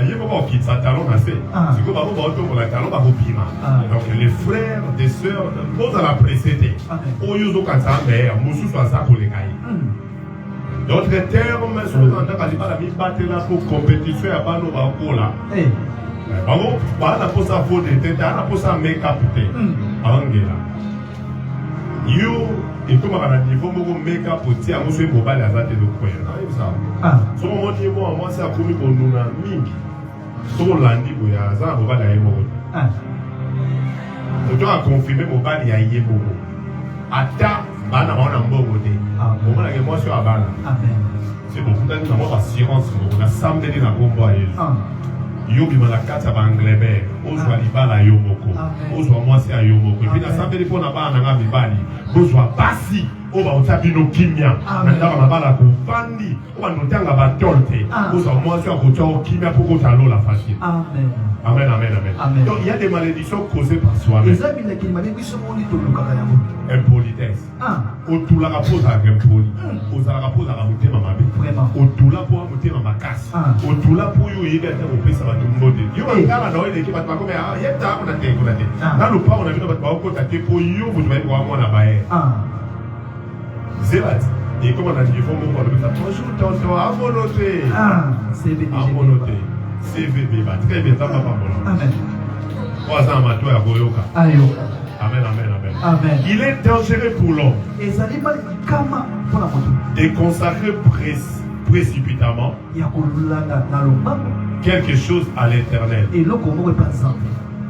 il faut pas quitter sa talon assez. Ce qu'on va avoir pour la talon, on va piment. Donc, les frères, des sœurs, nous allons précéder. Au lieu de quand ça, mais on soit ça pour les cahiers. D'autres termes, ce qu'on entend quand il parle de battre là pour compétition à Bano Bakola. Bon, pas la pose à faute de tête, la pose à make-up. Angela. You, et comme à niveau, mon make-up pour tirer, on se mobile à la tête de quoi. Ce moment niveau, moi, c'est à commis pour nous, Mingi. Sur l'andi, il y a ça, mobile à Yemo. On doit confirmer mobile à Yemo. Attends. Bana on a un bon côté. On a une émotion à Bana. C'est bon. Vous avez une assurance. On a samedi dans le combat. Yo bi la carte à Bangladesh. On soit libala yo moko. On soit moi c'est à yo moko. Et puis dans samedi pour na Bana na bibali. On soit basi. On va utabi no kimia. Nanda na bala ko fandi. On va nous tanga ba tolte. On soit moi c'est à côté kimia pour que t'allo la facile. Amen. Amen, amen, amen. Donc il y a des malédictions causées par soi-même. Impolitesse. Au tout la rapose à impoli. Au la rapose à monter ma mabe. Au tout la pour monter ma casse. Au tout la pour y aller au pays ça va tout le monde. Yo on a dans une équipe pas comme il y a ta on a été on a été. Là le pas on a vu notre pas au côté pour yo vous devez voir moi là-bas. Zélat. Et comme on a dit il faut mon ça bonjour tonton à volonté. C'est bien. À volonté. CVB, très bien, ça va pas bon. Amen. 3 ans à toi à Goyoka. Amen, amen, amen. Amen. Il est dangereux pour l'homme de consacrer précipitamment quelque chose à l'éternel.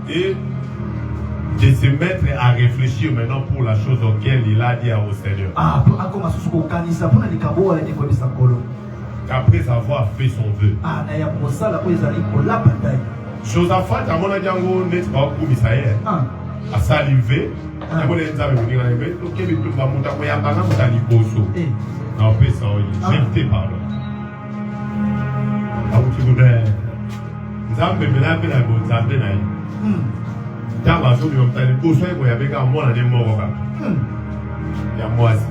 Et de se mettre à réfléchir maintenant pour la chose auquel il a dit au Seigneur. Qu'après avoir fait son vœu. Josaphat, à mon avis, n'est pas au Misaël. À saliver. À mon avis, il y a non, pas ça, je te pardon. Dans la zone, il y avait un mois de mort. Il y a moi aussi.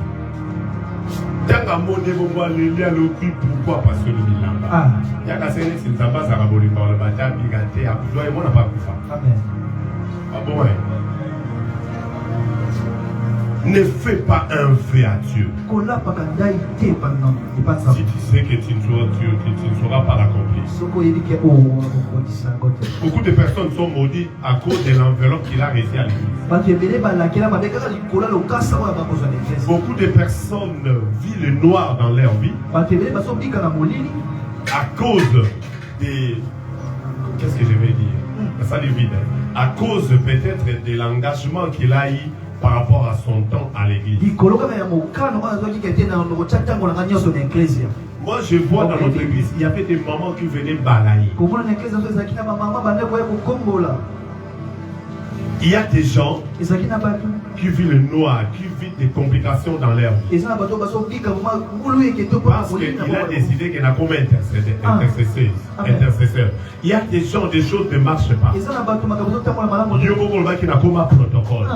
Tant qu'à mon niveau, moi, il y a le prix. Pourquoi? Parce que le bilan. Il y a qu'à se laisser une tabasse à raboler par le bâtiment, bigaté, à couper, et moi, on n'a pas pu faire. Amen. Ah bon, ouais. Ne fais pas un vœu à Dieu. Si tu sais que tu ne sauras pas l'accomplir. Beaucoup de personnes sont maudites à cause de l'enveloppe qu'il a réussi à l'église. Beaucoup de personnes vivent le noir dans leur vie à cause des... Qu'est-ce que je vais dire? Ça divide. À cause peut-être de l'engagement qu'il a eu par rapport à son temps à l'église. Moi, je vois dans notre église, il y avait des mamans qui venaient balayer. Il y a des gens qui vivent le noir, qui vivent des complications dans leur vie. Parce qu'il a décidé qu'il n'a comme intercesseur. Il y a des gens, des choses ne marchent pas. Il y a comme un protocole.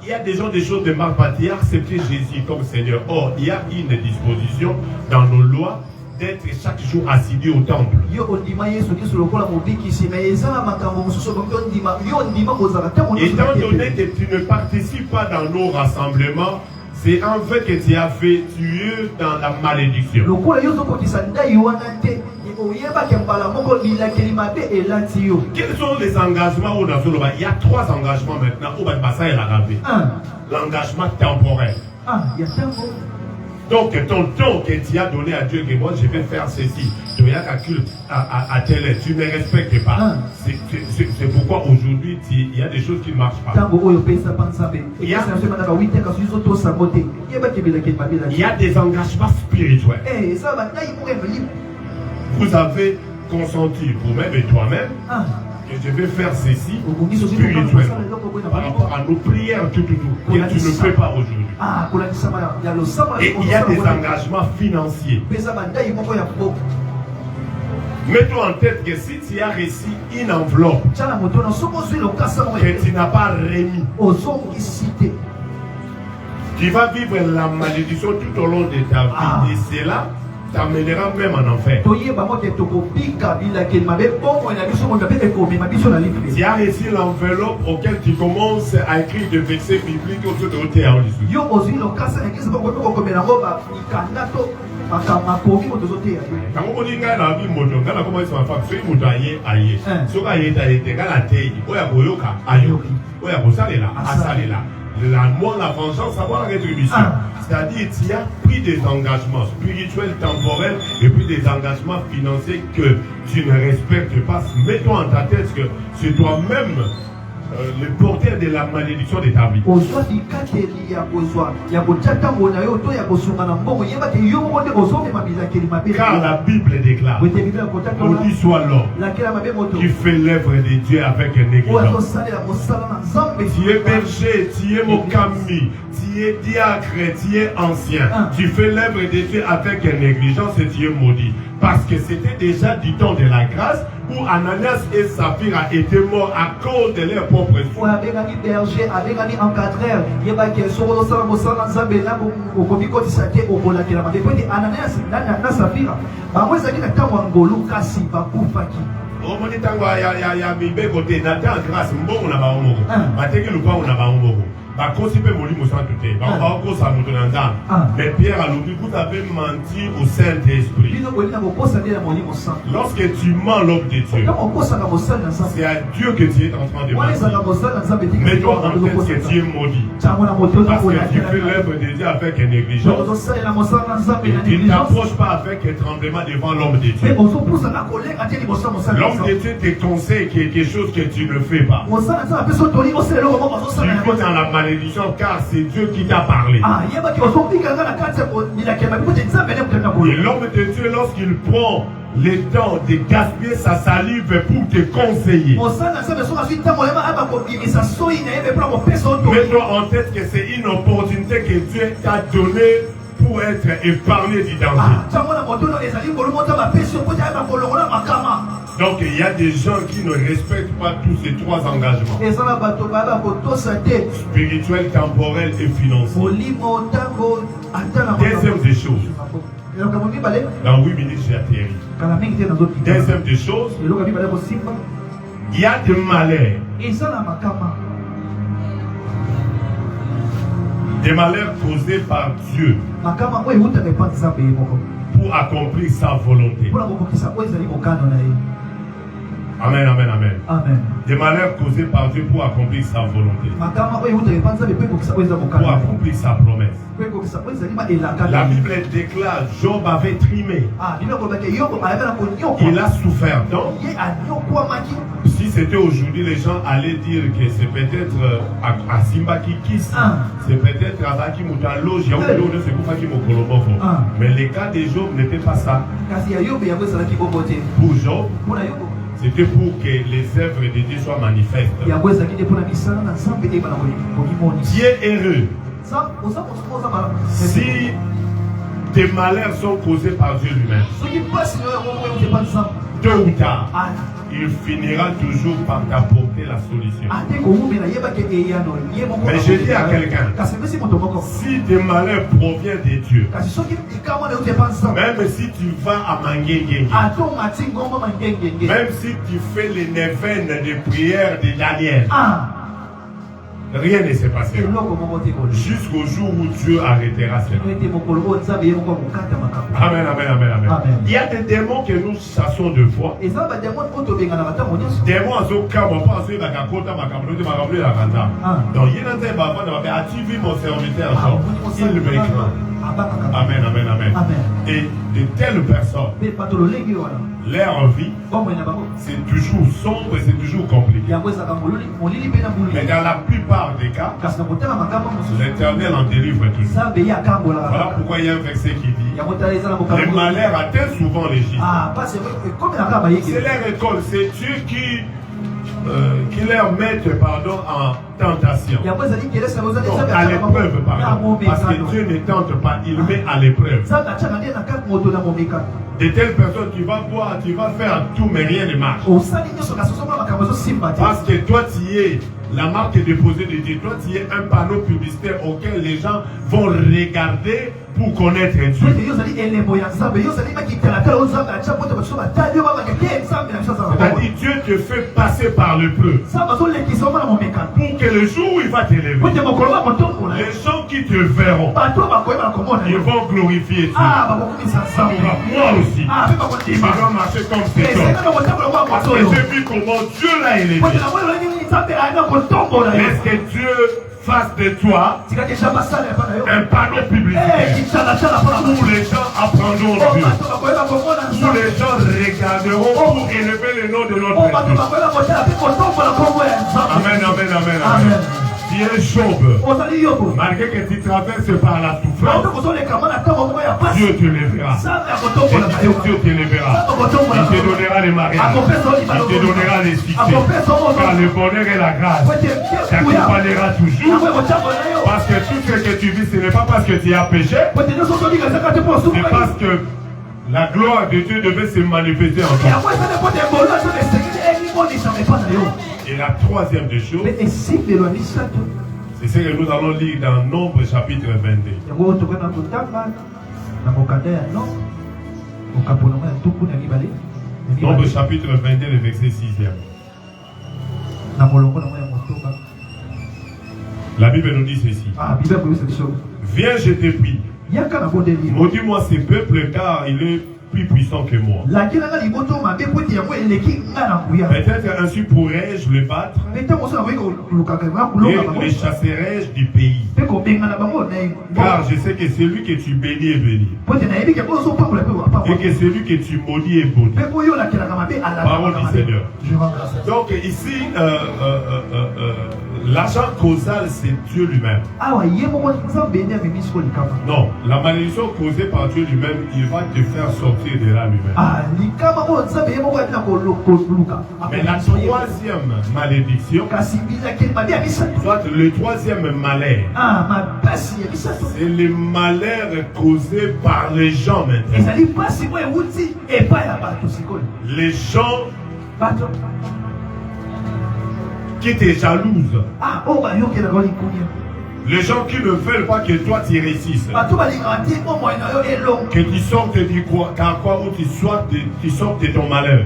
Il y a des gens, des choses ne marchent pas. Il y a accepté Jésus comme Seigneur. Or, il y a une disposition dans nos lois d'être chaque jour assidu au temple. Étant donné que tu ne participes pas dans nos rassemblements, c'est un fait que tu as fait, tu es dans la malédiction. Quels sont les engagements au Nazoloba? Il y a 3 engagements maintenant au Bassa et la Rabé. L'engagement temporel. Donc ton temps que tu as donné à Dieu, que moi je vais faire ceci, tu as calculé à tel heure, tu ne respectes pas. C'est pourquoi aujourd'hui il y a des choses qui ne marchent pas. Il y a des engagements spirituels. Vous avez consenti vous-même et toi-même que je vais faire ceci spirituellement par rapport à nos prières que tu ne fais pas aujourd'hui. Et il y a des engagements financiers. Mets-toi en tête que si tu as reçu une enveloppe que tu n'as pas remis, tu vas vivre la malédiction tout au long de ta vie. Et c'est là t'amènera même en enfer. Tu as reçu l'enveloppe auquel tu commences à écrire des versets bibliques autour de l'auteur. La vengeance, savoir la rétribution. C'est-à-dire, tu as pris des engagements spirituels, temporels, et puis des engagements financiers que tu ne respectes pas. Mets-toi en ta tête que c'est toi-même le porteur de la malédiction de ta vie. Car la Bible déclare, maudit soit l'homme qui fait l'œuvre de Dieu avec négligence. Tu es berger, tu es mokami, tu es diacre, tu es ancien. Tu fais l'œuvre de Dieu avec négligence et tu es maudit. Parce que c'était déjà du temps de la grâce où Ananias et Saphira étaient morts à cause de leur propre foi. Mais Pierre a dit, vous avez menti au Saint-Esprit. Lorsque tu mens l'homme de Dieu, c'est à Dieu que tu es en train de mentir. Mets-toi en tête que tu es maudit. Parce que tu fais l'œuvre de Dieu avec négligence. Et tu ne t'approches pas avec un tremblement devant l'homme de Dieu. L'homme de Dieu te conseille quelque chose que tu ne fais pas. Tu vis dans la malédiction car c'est Dieu qui t'a parlé. Et l'homme de Dieu, lorsqu'il prend le temps de gaspiller sa salive pour te conseiller, mets-toi en tête que c'est une opportunité que Dieu t'a donnée pour être épargné du danger. Donc Donc il y a des gens qui ne respectent pas tous ces trois engagements. Spirituel, temporel et financier. Deuxième des choses. Dans 8 minutes, j'ai atterri. Deuxième des choses. Il y a des malheurs. Des malheurs causés par Dieu pour accomplir sa volonté. Amen, amen, amen. Amen. Des malheurs causés par Dieu pour accomplir sa volonté. Pour accomplir sa promesse. La Bible déclare Job avait trimé. Il a souffert. Donc, si c'était aujourd'hui, les gens allaient dire que c'est peut-être à Simba qui kiss. C'est peut-être à Baki Moutalo. Mais le cas de Job n'était pas ça. Pour Job, c'était pour que les œuvres de Dieu soient manifestes. Dieu est heureux si des malheurs sont causés par Dieu lui-même. Tôt ou tard, il finira toujours par t'apporter la solution. Mais je dis à quelqu'un, si des malheurs proviennent de Dieu, même si tu vas à Manguengenge, même si tu fais les neuvaines de prière de Daniel, rien ne s'est passé jusqu'au jour où Dieu arrêtera cela. Amen, amen, amen, amen. Il y a des démons que nous chassons de foi. Démons à ce cas, on pense que donc il y a activé mon serviteur, il me craint. Amen, amen, amen. Et de telles personnes, leur vie, c'est toujours sombre et c'est toujours compliqué. Mais dans la plupart des cas, l'Éternel en délivre toujours. Voilà pourquoi il y a un verset qui dit les malheurs atteignent souvent les justes. C'est leur école, c'est Dieu qui leur mettent en tentation. Donc, à l'épreuve, pardon. Parce que Dieu ne tente pas, il met à l'épreuve. De telles personnes, tu vas voir, tu vas faire tout, mais rien ne marche. Parce que toi, tu es la marque déposée de Dieu. Toi, tu es un panneau publicitaire auquel les gens vont regarder pour connaître Dieu. C'est-à-dire, Dieu te fait passer par le peu pour que le jour où il va t'élever, les gens qui te verront, ils vont glorifier Dieu. Moi aussi, il va marcher comme cet homme. Parce que j'ai vu comment Dieu l'a élevé. Est-ce que Dieu fasse de toi un panneau publicitaire où les gens apprendront Dieu, où les gens regarderont pour élever le nom de notre Dieu. Amen, amen, amen, amen. Tu es Job, malgré que tu traverses par la souffrance, Dieu te lèvera. Dieu te lèvera. Il te donnera les mariages. Il te donnera les succès. Car le bonheur et la grâce t'accompagnera toujours. Parce que tout ce que tu vis, ce n'est pas parce que tu as péché, c'est parce que la gloire de Dieu devait se manifester en toi. Et la troisième des choses, c'est ce que nous allons lire dans Nombre chapitre 22. Nombre chapitre 22, le verset 6e. La Bible nous dit ceci. Viens, je te prie. Maudis-moi ce peuple, car il est plus puissant que moi. Peut-être ainsi pourrais-je le battre et les chasserai-je du pays. Car je sais que celui que tu bénis est béni, et que celui que tu maudis est maudit. Parole du Seigneur. Donc ici, l'agent causal, c'est Dieu lui-même. Non, la malédiction causée par Dieu lui-même, il va te faire sortir de là lui-même. Mais la troisième malédiction, soit le troisième malheur, c'est le malheur causé par les gens maintenant. Les gens qui te jalouse. Les gens qui ne veulent pas que toi tu réussisses. Que tu sortes du quoi ou tu sortes de ton malheur.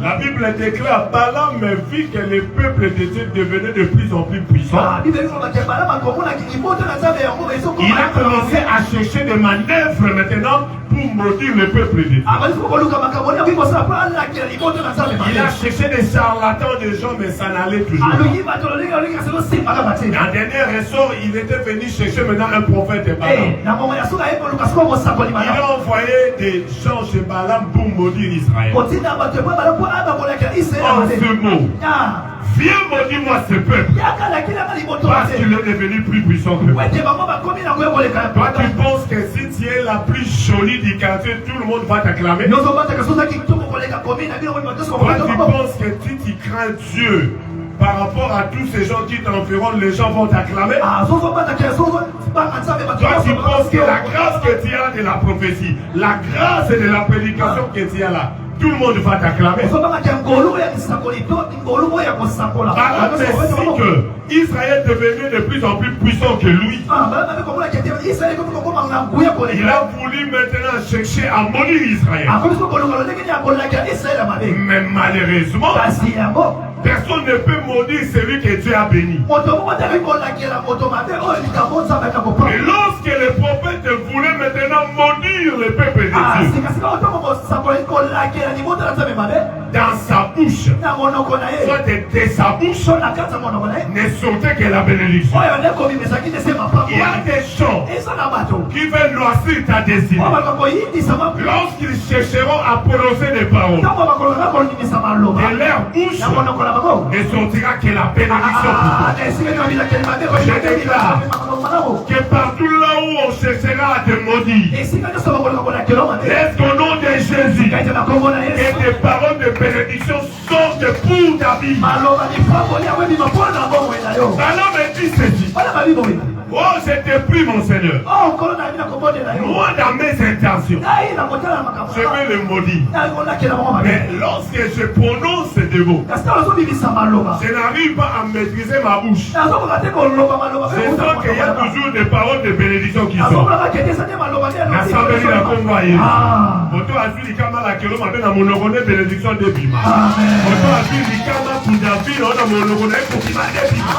La Bible déclare Balaam vit que le peuple de Dieu devenait de plus en plus puissant. Il a commencé à chercher des manœuvres maintenant pour maudire le peuple de Dieu. Il a cherché des charlatans, des gens, mais ça n'allait toujours pas. En dernier ressort, il était venu chercher maintenant un prophète de Balaam. Il a envoyé des gens chez Balaam pour maudire Israël. En ce mot, viens maudire-moi ce peuple. Parce qu'il est devenu plus puissant que moi. Toi, tu penses que si tu es la plus jolie du quartier, tout le monde va t'acclamer. Toi, tu penses que si tu crains Dieu, par rapport à tous ces gens qui t'environnent, les gens vont t'acclamer. Toi, tu penses que la grâce que tu as de la prophétie, la grâce de la prédication que tu as là, tout le monde va t'acclamer. Ainsi que Israël devenait de plus en plus puissant que lui. Il a voulu maintenant chercher à maudire Israël. Mais malheureusement, personne ne peut maudire celui que Dieu a béni. Et lorsque le prophète voulait maintenant maudire le peuple de Dieu, dans sa bouche, soit de sa bouche, ne sortait que la bénédiction. Il y a des gens qui veulent noircir ta destinée. Lorsqu'ils chercheront à prononcer des paroles, de leur bouche ne sortira que la bénédiction pour toi. Je déclare que partout là où on cherchera à te maudire, laisse au nom de Jésus que des paroles de bénédiction sortent pour ta vie. Alors me dit ceci. Oh, je te prie, mon Seigneur. Moi, dans mes intentions, je vais le maudire. Mais lorsque je prononce des mots, je n'arrive pas à maîtriser ma bouche. Je sens qu'il y a toujours des paroles de bénédiction qui sortent. L'assemblée la convoyée. Moto a su l'ikama la kelo ma bena monogone bénédiction de bima. Moto a su l'ikama pour David on a monogone pour bima de bima.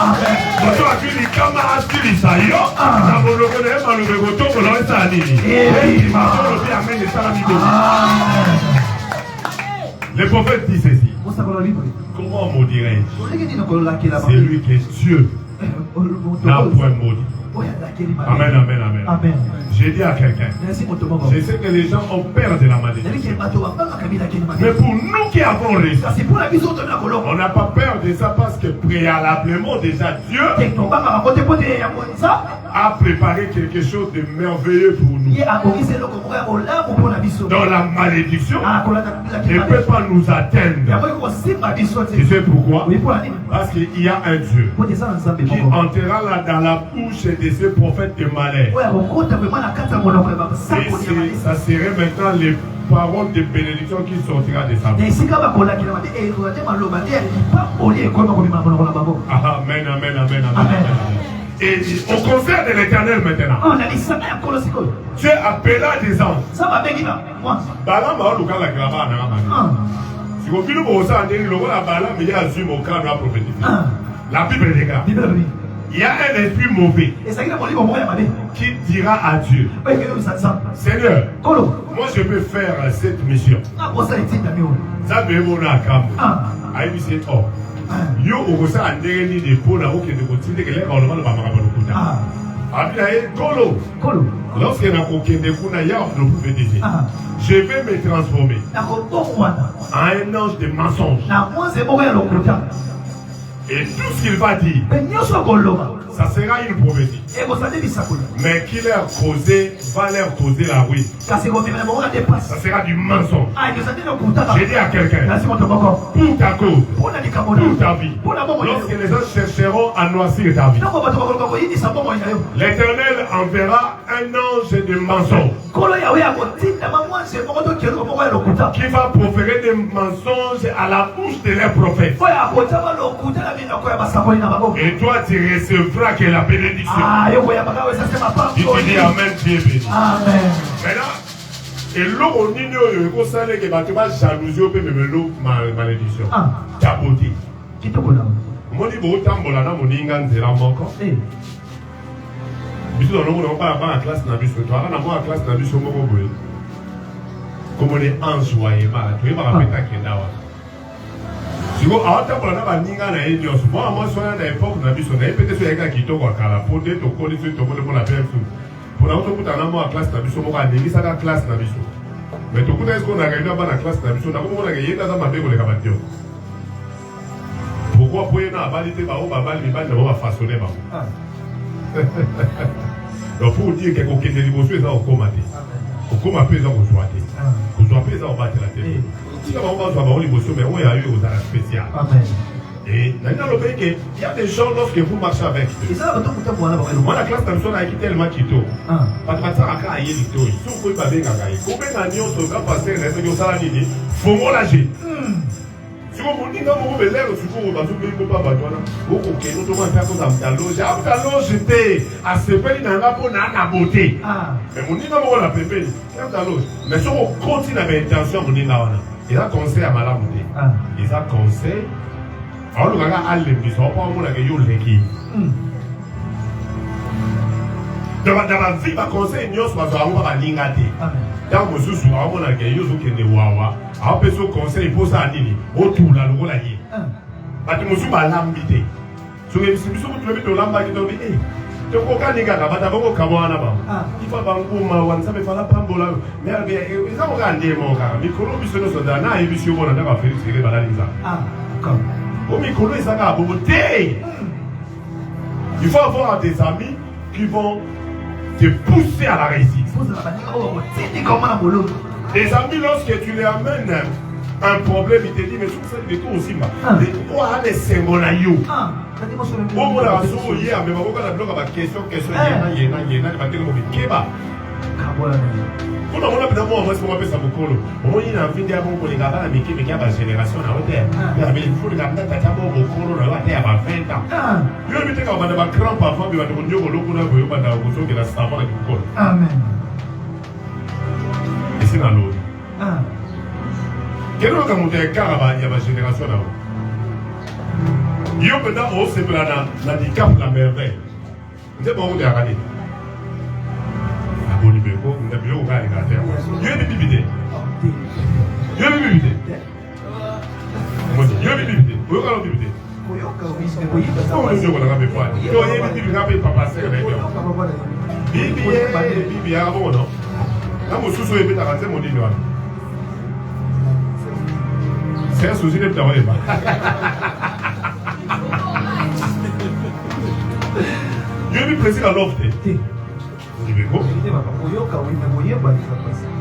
Moto a su l'ikama a su l'Isaïo na monogone malobego to ko lo sa ni. Le prophète dit ceci. Comment maudirais-je? C'est lui qui est Dieu. N'a point maudit. Amen, amen, amen, amen. J'ai dit à quelqu'un, je sais que les gens ont peur de la malédiction. Mais pour nous qui avons réussi, on n'a pas peur de ça parce que préalablement déjà Dieu a préparé quelque chose de merveilleux pour nous. Dans la malédiction, ne peut pas nous atteindre. Tu sais pourquoi? Parce qu'il y a un Dieu qui entrera là dans la bouche de ce prophète de malheur. Et ça serait maintenant les paroles de bénédiction qui sortira de sa bouche. Amen, amen, amen, amen. Et au concert de l'Éternel maintenant, Dieu appela des anges. Balaam a ouluka la grava na ramani. Si vous voulez vous entendre le roi Balaam il y a Dieu mon cœur doit prophétiser. La Bible déclare. Il y a un esprit mauvais qui dira à Dieu, Seigneur, moi je peux faire cette mission. Ça veut dire que yo okosa andeni de pona okende kotinde ke leka oloma ba makaba lokuta abila e kolo lorsque na kokende kuna ya no prophétiser je vais me transformer en un ange de mensonge et tout ce qu'il va dire ça sera une prophétie. Mais qui leur causait va leur causer la ruine. Ça sera du mensonge. J'ai dit à quelqu'un, pour ta cause, pour ta vie, lorsque les gens chercheront à noircir ta vie, l'Éternel enverra un ange de mensonge qui va proférer des mensonges à la bouche de leurs prophètes. Et toi, tu recevras que la bénédiction. Tu dis Amen, Dieu béni. Amen. Maintenant, et l'eau au nino, il faut savoir que tu vas jalouser au peu de l'eau malédiction. Ta beauté. Moi, je dis, autant que la moninga nzela moko. Biso dans le monde, on parle à la classe nabiso. Toi, on a moi à la classe nabiso moko boy. Comme on est enjoyé, tu es pas rapide à Kenawa. Si vous avez un peu de temps, moi, je suis à l'époque, je suis peut-être sur les gars qui sont à la pour des tocos, des tocos, pour la paix. Pour la classe, je suis à la classe. Mais tout le monde, qu'on a gagné dans la classe, on a gagné dans la maison. Pourquoi pour y avoir une balle, il va façonner. Donc, pour dire que quelqu'un qui est libre, ça va commander. Au commander, ça va choisir. Au choisir, ça va battre la tête. Si on va avoir une émotion, mais on a eu aux arts spéciaux. Et dans le pays, il y a des gens lorsque vous marchez avec eux. Moi, la classe d'Amson a été tellement quitté. Parce que ça a créé des taux. Ils sont pas bien gagés. Combien d'années on se fait passer les gens qui ont salarié? Faut m'en lâcher. Si vous vous dites, non, vous avez l'air de se faire, vous avez pas battu. Vous avez fait nous faire comme ça. J'étais à ce pays dans la beauté. Mais mon dit, non, on l'a pépé. Mais si on continue avec l'intention, on dit, non. Ils ont conseillé à Madame Mouté. Ils ont conseillé. Alors, le gars a l'église. On va voir l'église. Dans la vie, il va conseiller nous parce qu'on va l'ingati. Dans le sous, on va dire que nous sommes wawa. Après ce conseil, il faut ça dire. Autour là, le rôle là. Parce que nous sommes à l'ambité. Si nous sommes à l'ambité, tu peux pas dire que tu vas faire il faut pas que ça me fasse la pambola. Mais ils ont regardé mon gars. Micro, ils sont dans la émission, on a fait les balades. Au micro, ils sont à beauté. Il faut avoir des amis qui vont te pousser à la réussite. Des amis, lorsque tu les amènes un problème, il te dit, mais c'est de tout aussi. Pourquoi les symboles à you? Au moins, la source hier, mais pourquoi la bloque à ma question, il va dire, Keba. Pour le moment, moi, je vais faire ça pour le au moins, il y a un vidéo pour les gars, mais qui a ma génération à hauteur. Il faut les gars, peut-être à mon colo, à 20 ans. Je vais mettre comme un crampe avant, mais je vais vous dire que l'eau, vous avez que la savane est du col. Amen. Et c'est dans l'eau. Quel est le cas où il y a ma génération là-haut? Il y a maintenant aussi l'handicap, la merveille. Vous êtes bon, vous regardez. La bonne idée, vous êtes bien au gars, les gars. Il y a des bibités. Il y a des bibités. Il y a des bibités. Vous avez des bibités. Vous avez des bibités. Là, mon sous-sol est à rater mon dîner. C'est un souci de travail. Je vais me plaisir à l'offre.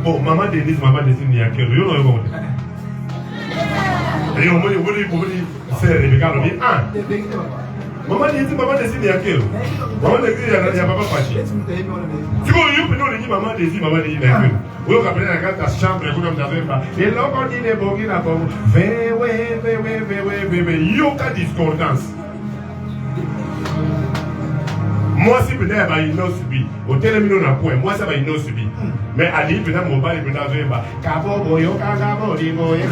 Oh, maman Denise, il y a quel jour? Et on va dire, c'est Rebecca. Maman Denise, il y a quel jour? Maman Denise, il y a papa Pachi. Tu vois, il y a maman Denise, il y a quel jour? Vous avez la chambre, vous avez et là, on dit les bons qui n'ont pas. Il y a aucune discordance. Moi, si peut-être il n'a subi, au télémino n'a point, moi, ça va il n'a subi. Mais à l'île, peut-être mon père, il peut-être pas. Cabo, boyo, cagabo, diboye.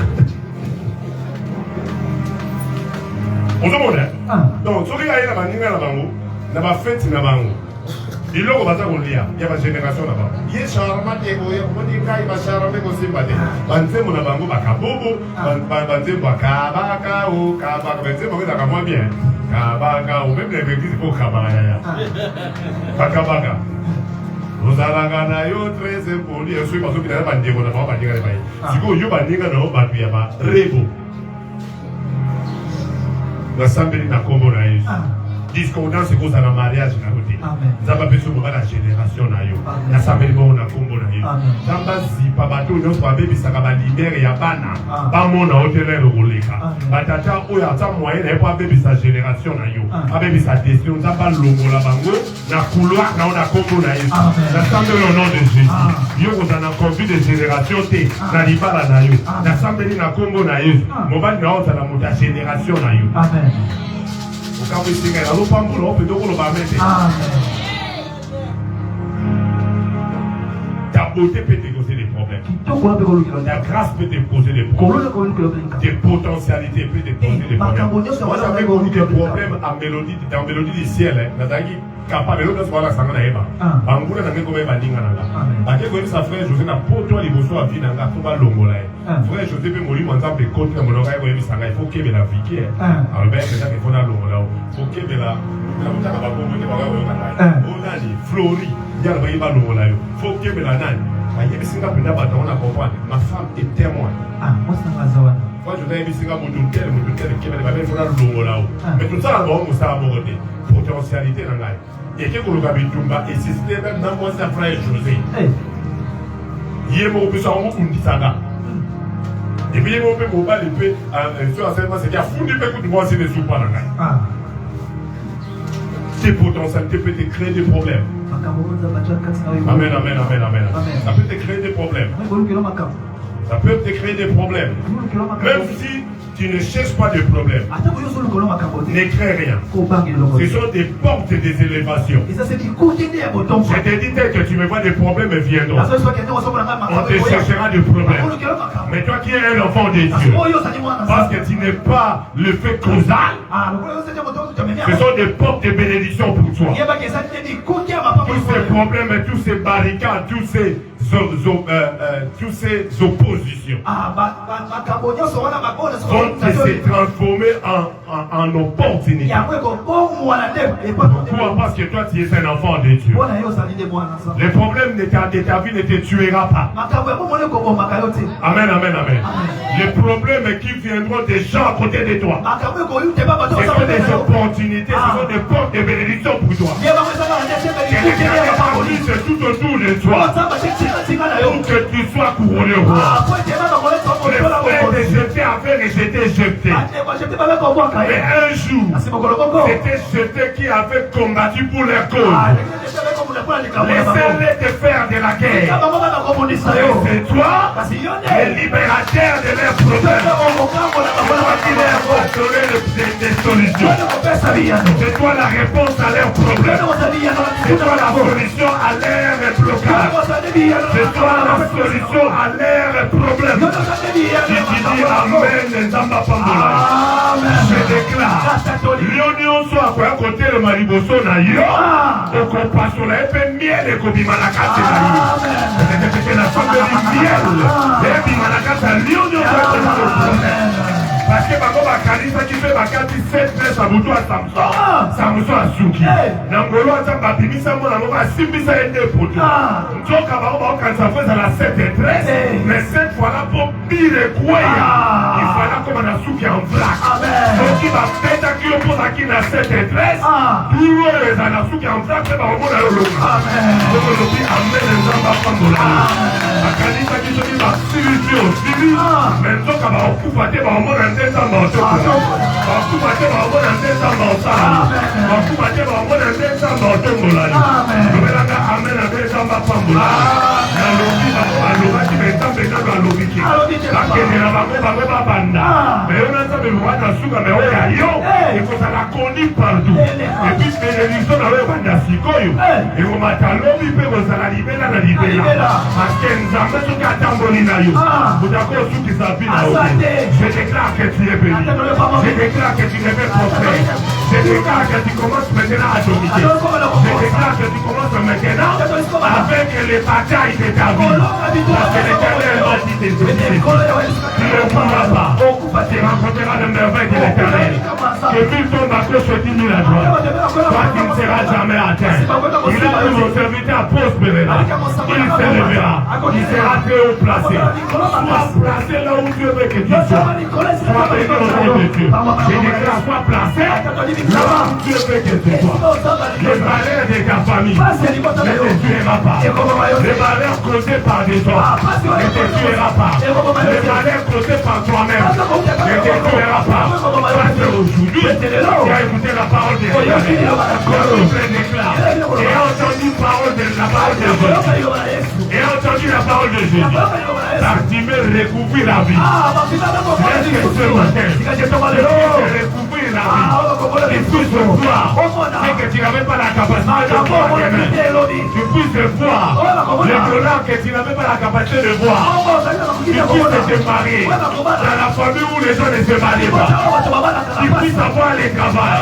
On se montre. Donc, ce qu'il y a là-bas, il y a là-bas, fête là-bas. Il y a une génération là-bas. Il y a charmant, il y a charmant, il y a Kabaka, ou même les églises pour Kabaya. Kabaka. Nous allons très impoli, je suis parce que nous avons dit qu'on n'a pas dit que si vous avez dit que nous avons dit que Rebo. L'assemblée n'a pas dit discordance, c'est cause d'un mariage. Nzamba peso mo la génération na yo. Na sabeli mo na kombo na yo. Nzamba zipa bato nyonso babebisaka ba libere ya bana. Ba mona hotelero koleka. Batata oyo ata moyen na po abebisa génération na yo. Abebisa destin nzamba longola bango na couloir na ona kombo na yo. Na sabeli au nom de Jésus. Yo kozana conduit de génération te na libala na yo. Na sabeli na kombo na yo. Mobali na ota na muta génération na yo. Amen. Ta beauté peut te causer des problèmes. Ta grâce peut te poser des problèmes. Tes potentialités peuvent te poser des problèmes. Moi j'avais connu des problèmes en mélodie, dans mélodie du ciel. Capable de voir la sangana eba. Bangula na ngeko ba ninga nanga. Ake ko sa frère José na poto ali boso a vina nga to ba longola. Frère José be moli mo nzambe contre mo loka ko ebisanga il faut que la viki. Alors ben c'est ça qu'il faut na longola. Faut que la mutaka ba ko mo te ba ko kana. O nani Flori ya ba iba longola yo. Faut que la nani. Ba yebisinga penda ba tona comprendre. Ma femme est témoin. Moi ça va zawana. Moi je vais yebisinga mo duntel qui ba be faut na longola. Mais tout ça on mo ça amoré. Potentialité dans la et que vous avez Tumba et c'est même dans moi ça frère José. Il est mon plus en haut dit ça là. Et puis il mon peu mobile et puis sur la scène c'est qu'il a fou du peu de moi c'est des sous pas dans la. Tes potentialités peuvent te créer des problèmes. Amen, amen, amen, amen. Ça peut te créer des problèmes. Ça peut te créer des problèmes. Même si tu ne cherches pas de problèmes. Ne crée rien. Ce sont des portes des élévations. Je te dis que tu me vois des problèmes viendront. On te cherchera des problèmes. Mais toi qui es un enfant de Dieu, parce que tu n'es pas le fait causal, ce sont des portes de bénédiction pour toi. Tous ces problèmes, tous ces barricades, toutes ces oppositions vont se transformer en opportunités. Pourquoi? Parce que toi tu es un enfant de Dieu. Les problèmes de ta vie ne te tuera pas. Amen, amen, amen. Les problèmes qui viendront des gens à côté de toi, ce sont des opportunités, ce sont des portes de bénédiction pour toi. C'est tout autour de toi. Pour que tu sois couronné roi. Les frères avaient été jetés. Mais un jour, c'était jeté qui avait combattu pour leur cause. Laissez-les te faire de la guerre. C'est toi, le libérateur de leurs problèmes. C'est toi qui leur donner des solutions. C'est toi la réponse à leurs problèmes. C'est toi la solution à leurs blocages. C'est toi la solution à leurs problèmes. Tu dis Amen, Nzamba Pambola. Je déclare, l'union soit à côté de Mariboso na yo, au compassion la épée miel et kobimanakate na yo. C'est la somme de miel. Et bimanakate l'union soit à côté de parce que Bakoba Kalisa qui fait Bakati 7 mètres à Boutou à Samson, Samson à Souki. Nangolo à Tamba Bimisa Monanova, Simbisa et deux poteaux. Nzoka Bakoba quand ça fait à la 7 et 13, mais cette fois-là pour pire quoi il fallait comme un Souki en vrac. Donc il va faire un kilo pour qui n'a 7 et 13, tout le monde a Souki en vrac, c'est pas au monde à l'eau. Donc on dit Amen, les gens va prendre la Kalisa qui se dit la solution, mais Nzoka va occuper au monde à je déclare que tu es béni. Je déclare que tu n'es pas prospère. Je déclare que tu commences maintenant à dominer. Je déclare que tu commences maintenant avec les batailles de ta vie. Parce que l'Éternel va dire tes dominer. Tu ne pourras pas. Tu rencontreras le merveille de l'Éternel. Que 1000 tombent à gauche et 10 000 à droite. Toi qui ne seras jamais atteint. Il a dit mon serviteur prospérera. Il s'élèvera. Il sera très haut placé. Sois placé là où Dieu veut que tu sois. Sois béni au nom de Dieu. Je déclare, sois placé là où Dieu veut que tu sois. Les malheurs de ta famille ne te tuera pas. Les malheurs causés par des hommes ne te tuera pas. Les malheurs causés par toi-même ne te tuera pas. Parce qu'aujourd'hui, tu as écouté la parole de Dieu. Le déclare. Et a entendu la parole de Jésus. Et a entendu la parole de Jésus. Bartimée recouvre la vie. Est-ce que ce matin, tu recouvrir la vie? Et tout ce voir, c'est que tu n'avais pas la capacité de voir demain. Tu puisses voir les dollars que tu n'avais pas la capacité de voir. Tu puisses te marier dans la famille où les gens ne se marient pas. Tu puisses avoir les travails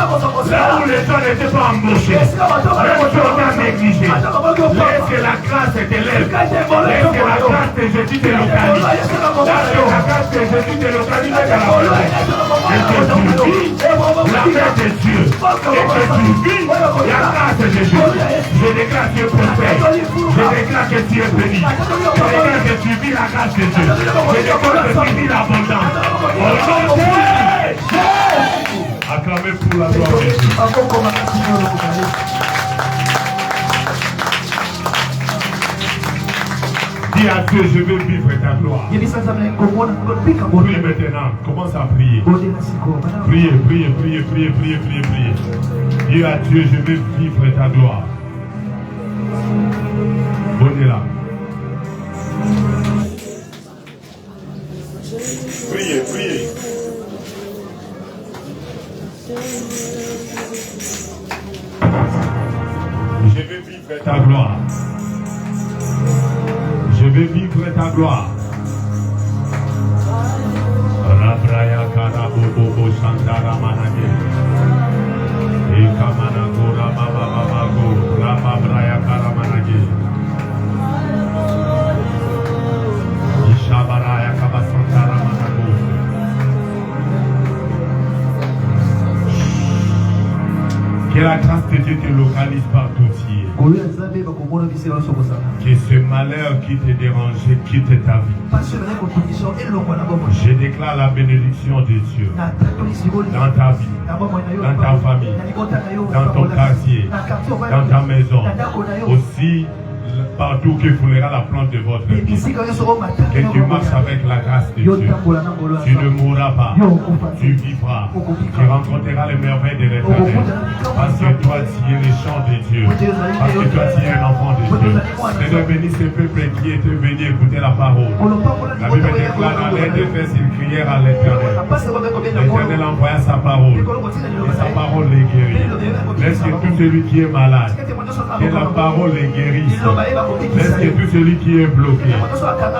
là où les gens n'étaient pas embauchés. Même si on t'a négligé. Laisse que la grâce t'élève. Laisse que la grâce de Jésus te localise. Laisse que la grâce de Jésus te localise dans la maison. Et que tu vis la paix de Dieu. Et que tu vis la grâce de Jésus. Je déclare que tu es prospère. Je déclare que tu es béni. Je déclare que tu vis la grâce de Dieu. Je déclare que tu vis l'abondance. Au nom de Jésus. Acclamez pour la gloire de Dieu. Dis à Dieu, je veux vivre ta gloire. Prie maintenant, commence à prier. Priez, priez, priez, priez, priez, priez, priez. Dis à Dieu, je veux vivre ta gloire. Bonne-là. Priez, priez. Je veux vivre ta gloire. Je vais vivre ta gloire. Rabraya Karabobo Shantara Manage. Ekamanago Rabababago Rababraya Karamanage. Ishabaraya Kabasantara Manago. Que la grâce de Dieu te localise partout. Que ce malheur qui te dérangeait quitte ta vie. Je déclare la bénédiction de Dieu dans ta vie, dans ta famille, dans ton quartier, dans ta maison, aussi partout que foulera la plante de votre vie. Que tu marches avec la grâce de Dieu. Tu ne mourras pas. Tu vivras. Tu rencontreras les merveilles de l'Éternel. Parce que toi, tu es le chant de Dieu. Parce que toi, tu es un enfant de Dieu. Seigneur, bénis ce peuple qui était venu écouter la parole. La Bible déclare dans l'air de Fès, ils crièrent à l'Éternel. L'Éternel envoya sa parole. Et sa parole les guérit. Laisse que tout celui qui est malade, que la parole les guérisse. Laisse que tout celui qui est bloqué,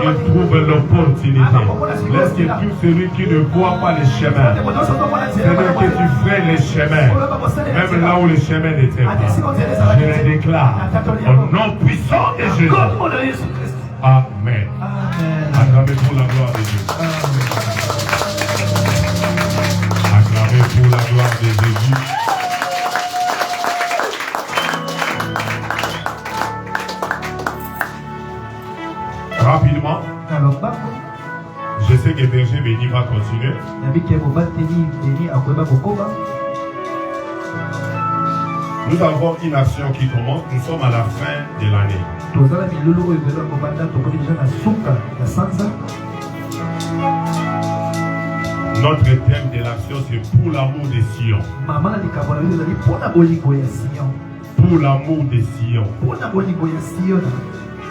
qu'il trouve l'opportunité. Laisse que tout celui qui ne voit pas les chemins, c'est-à-dire que tu fais les chemins, même là où les chemins n'étaient pas. Je les déclare au nom puissant de Jésus. Amen. Acclamez pour la gloire de Dieu. Acclamez pour la gloire de Jésus. Rapidement, je sais que Berger Béni va continuer. Nous avons une action qui commence. Nous sommes à la fin de l'année. Notre thème de l'action, c'est pour l'amour de Sion. Pour l'amour de Sion.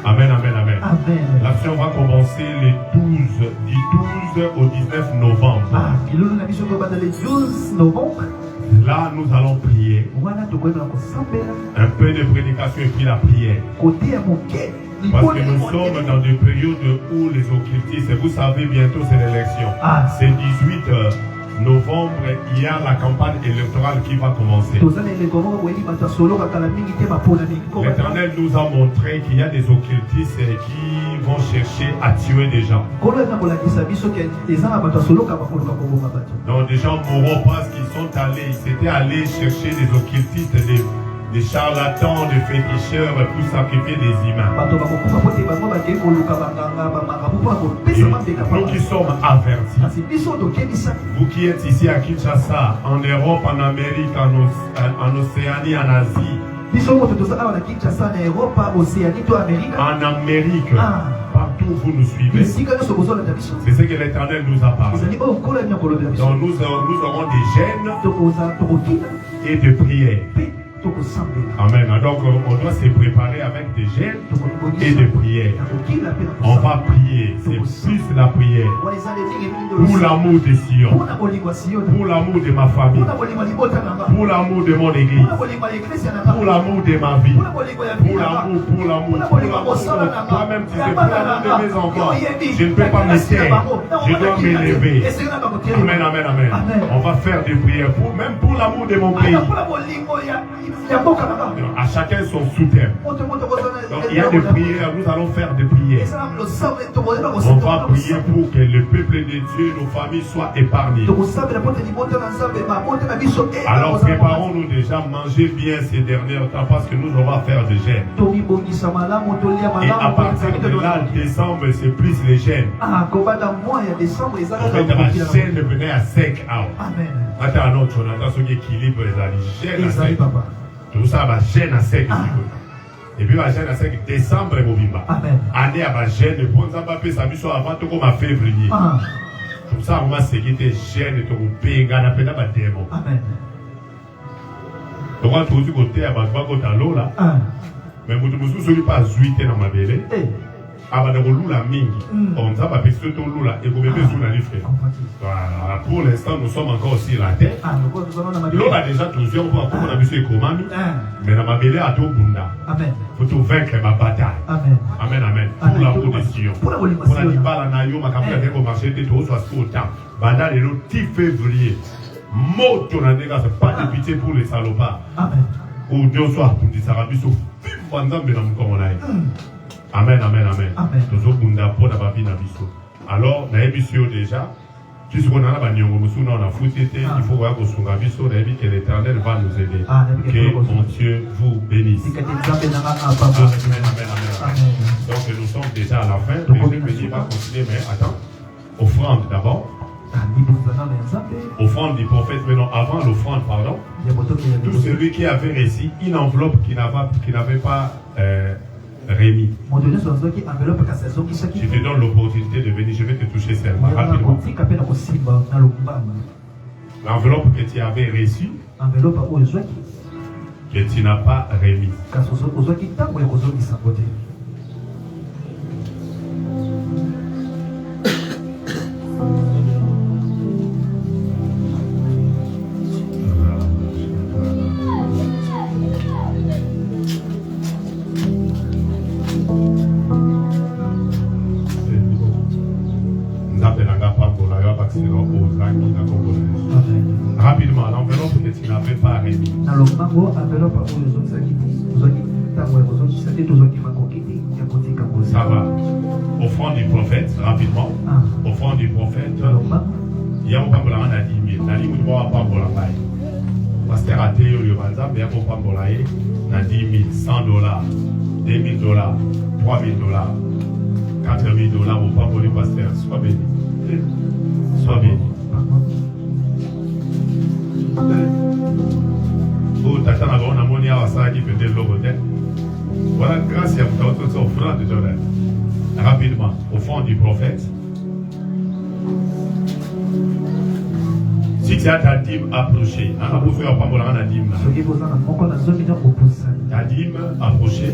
Amen, amen, amen. L'action va commencer du 12 au 19 novembre. Là, nous allons prier. Un peu de prédication et puis la prière. Parce que nous sommes dans des périodes où les occultistes, vous savez, bientôt c'est l'élection. C'est 18 novembre, il y a la campagne électorale qui va commencer. L'Éternel nous a montré qu'il y a des occultistes qui vont chercher à tuer des gens. Donc des gens mourront parce qu'ils s'étaient allés chercher des occultistes, des charlatans, des féticheurs pour sacrifier des humains. Nous qui sommes avertis, vous qui êtes ici à Kinshasa, en Europe, en Amérique, en Océanie, en Asie, en Amérique, partout où vous nous suivez, c'est ce que l'Éternel nous a parlé. Donc nous aurons des gènes et des prières. Amen. Donc on doit se préparer avec des gènes et des prières. On va prier. C'est plus la prière. Pour l'amour de Sion. Pour l'amour de ma famille. Pour l'amour de mon église. Pour l'amour de ma vie. Pour l'amour. Toi-même tu sais, pour l'amour de mes enfants. Je ne peux pas me taire. Je dois m'élever. Amen, amen, amen. On va faire des prières. Même pour l'amour de mon pays. À chacun son soutien. Donc il y a des prières, nous allons faire des prières. On va prier pour que le peuple de Dieu, nos familles soient épargnées. Alors préparons-nous déjà, manger bien ces derniers temps parce que nous aurons à faire des jeûnes. Et à partir de là, décembre, c'est plus les jeûnes. En fait, la jeûne venait à sec. Amen. Attends, on attend ce qui équilibre les jeûnes à sec. Tout ça va gêner à sec. Et puis va gêner à sec décembre et Bobimba. Année à va gêner pour ça va faire sa mission avant tout comme en février. Tout ça on va se quitter gêne tout péga na pena ba démon. Amen. Donc on trouve du côté à ba côté l'eau là. Mais vous ne soyez pas zuité dans ma belle. Avant de rouler la mingi, on va faire ce tour là et vous mettez sous la livre. Voilà, pour l'instant nous sommes encore sur la terre. L'eau a déjà toujours pour qu'on a vu ce commandes, mais dans ma belle à tout bunda. Amen. Faut tout vaincre ma bataille. Amen. Amen, amen. Pour l'amour de Sion. Pour la libala na yo ma capable de commencer de tout soit au temps. Banda le 10 février. Moto na nega c'est pas de pitié pour les salopards. Amen. Ou Dieu soit pour des arabes sauf pendant que nous comme on a. Amen, amen, amen. Alors, dans l'émission déjà, puisqu'on a la bannière, on a foutu, il faut voir que l'Éternel va nous aider. Que mon Dieu vous bénisse. Amen, amen, amen. Donc, nous sommes déjà à la fin. Le béni va continuer, mais attends. Offrande d'abord. Offrande du prophète, mais non, avant l'offrande, pardon. Tout celui qui avait réussi une enveloppe qui n'avait pas Rémi, je te donne l'opportunité de venir, je vais te toucher seulement rapidement. L'enveloppe que tu avais reçue, que tu n'as pas remis. Rapidement, l'enveloppe que tu n'avais pas remis. Ça va. Offrande du prophète, rapidement. Offrande du prophète. Il y a un peu de 10 000. Il y a un peu de pasteur athée, il y a un peu de 10 000, $100, $2 000, $3 000, $4 000, au pape du pasteur. Sois béni. Sois béni. Oh, tata na bon amoni à ça qui peut être le côté. Voilà, grâce à votre offrande de Jordan. Rapidement, au fond du prophète. Si tu as ta dîme approchée, on a besoin de pas la dîme. Ta dîme approchée.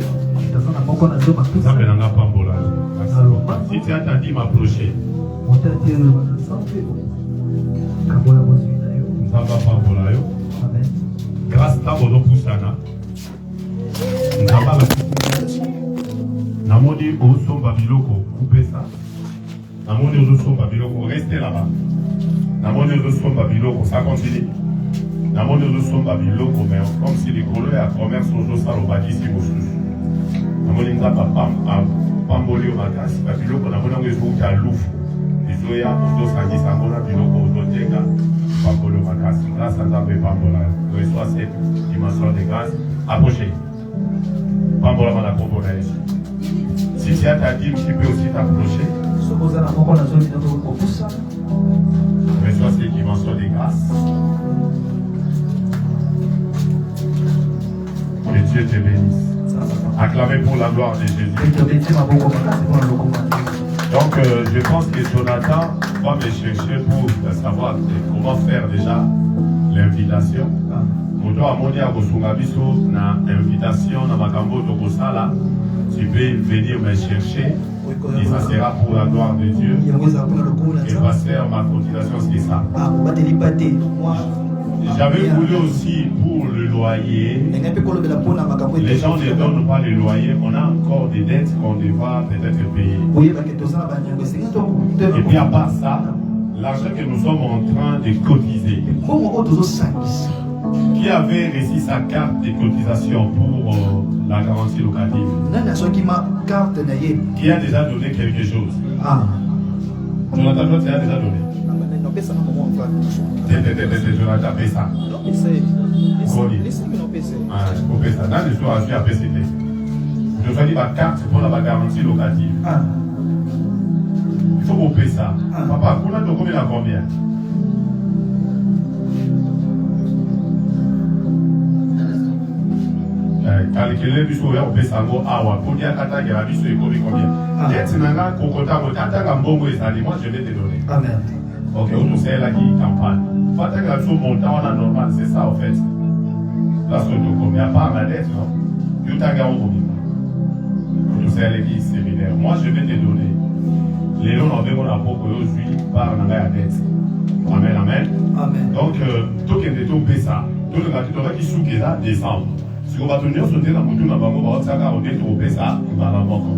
Ça me n'a pas si tu as ta dîme approchée. Ça va pas pour la yo. Grâce à vos poussana. Namoni Oso Babiloko, coupez ça. Namoni Oso Babiloko, restez là-bas. Ça continue. Comme si les colons et le commerce sont ça au bâti si vous pamboli au matas, Babylon, on a mon anglais à Louvre. Les Zoya, pour Sangi Sangona, Biloko, Zotenga, Pambolo Matas, là, ça n'a pas Pambola. Donc, soit cette dimension de grâce, approchez. Pambola m'a proposé. Si tu as ta dîme, tu peux aussi t'approcher. Mais soit cette dimension de grâce. Que Dieu te bénisse. Acclamez pour la gloire de Jésus. Donc, je pense que Jonathan va me chercher pour savoir comment faire déjà l'invitation. Tu peux venir me chercher et ça sera pour la gloire de Dieu. Et pasteur, ma continuation, c'est ça. J'avais voulu aussi pour le loyer. Les gens ne donnent pas le loyer. On a encore des dettes qu'on devra peut-être payer. Et puis à part ça, l'argent que nous sommes en train de cotiser. Qui avait reçu sa carte de cotisation pour la garantie locative? Qui a déjà donné quelque chose? Jonathan, tu as déjà donné? Jonathan, paie ça. Je dois dire ma carte pour la garantie locative. Il faut qu'on paie ça. Papa, combien à combien? Calculer du sourire au Bessango, pour dire qu'à ta guerre, il faut combien? Moi, je vais te donner. Amen. Ok, on sait là qui campagne. Pas ta grâce au montant, on a normal, c'est ça en fait. Là, ce que tu n'y a pas à la dette, non? Tu t'as gagné au bout. On sait là qui séminaire. Moi, je vais te donner. Les gens ont vu mon apport que je suis par la dette. Amen, amen. Amen. Donc, tout qui est de tout ça, tout le gars qui sous qui est là, décembre. Si on va tenir sur le terrain, on va te ça, on va te ça, on va la manquer.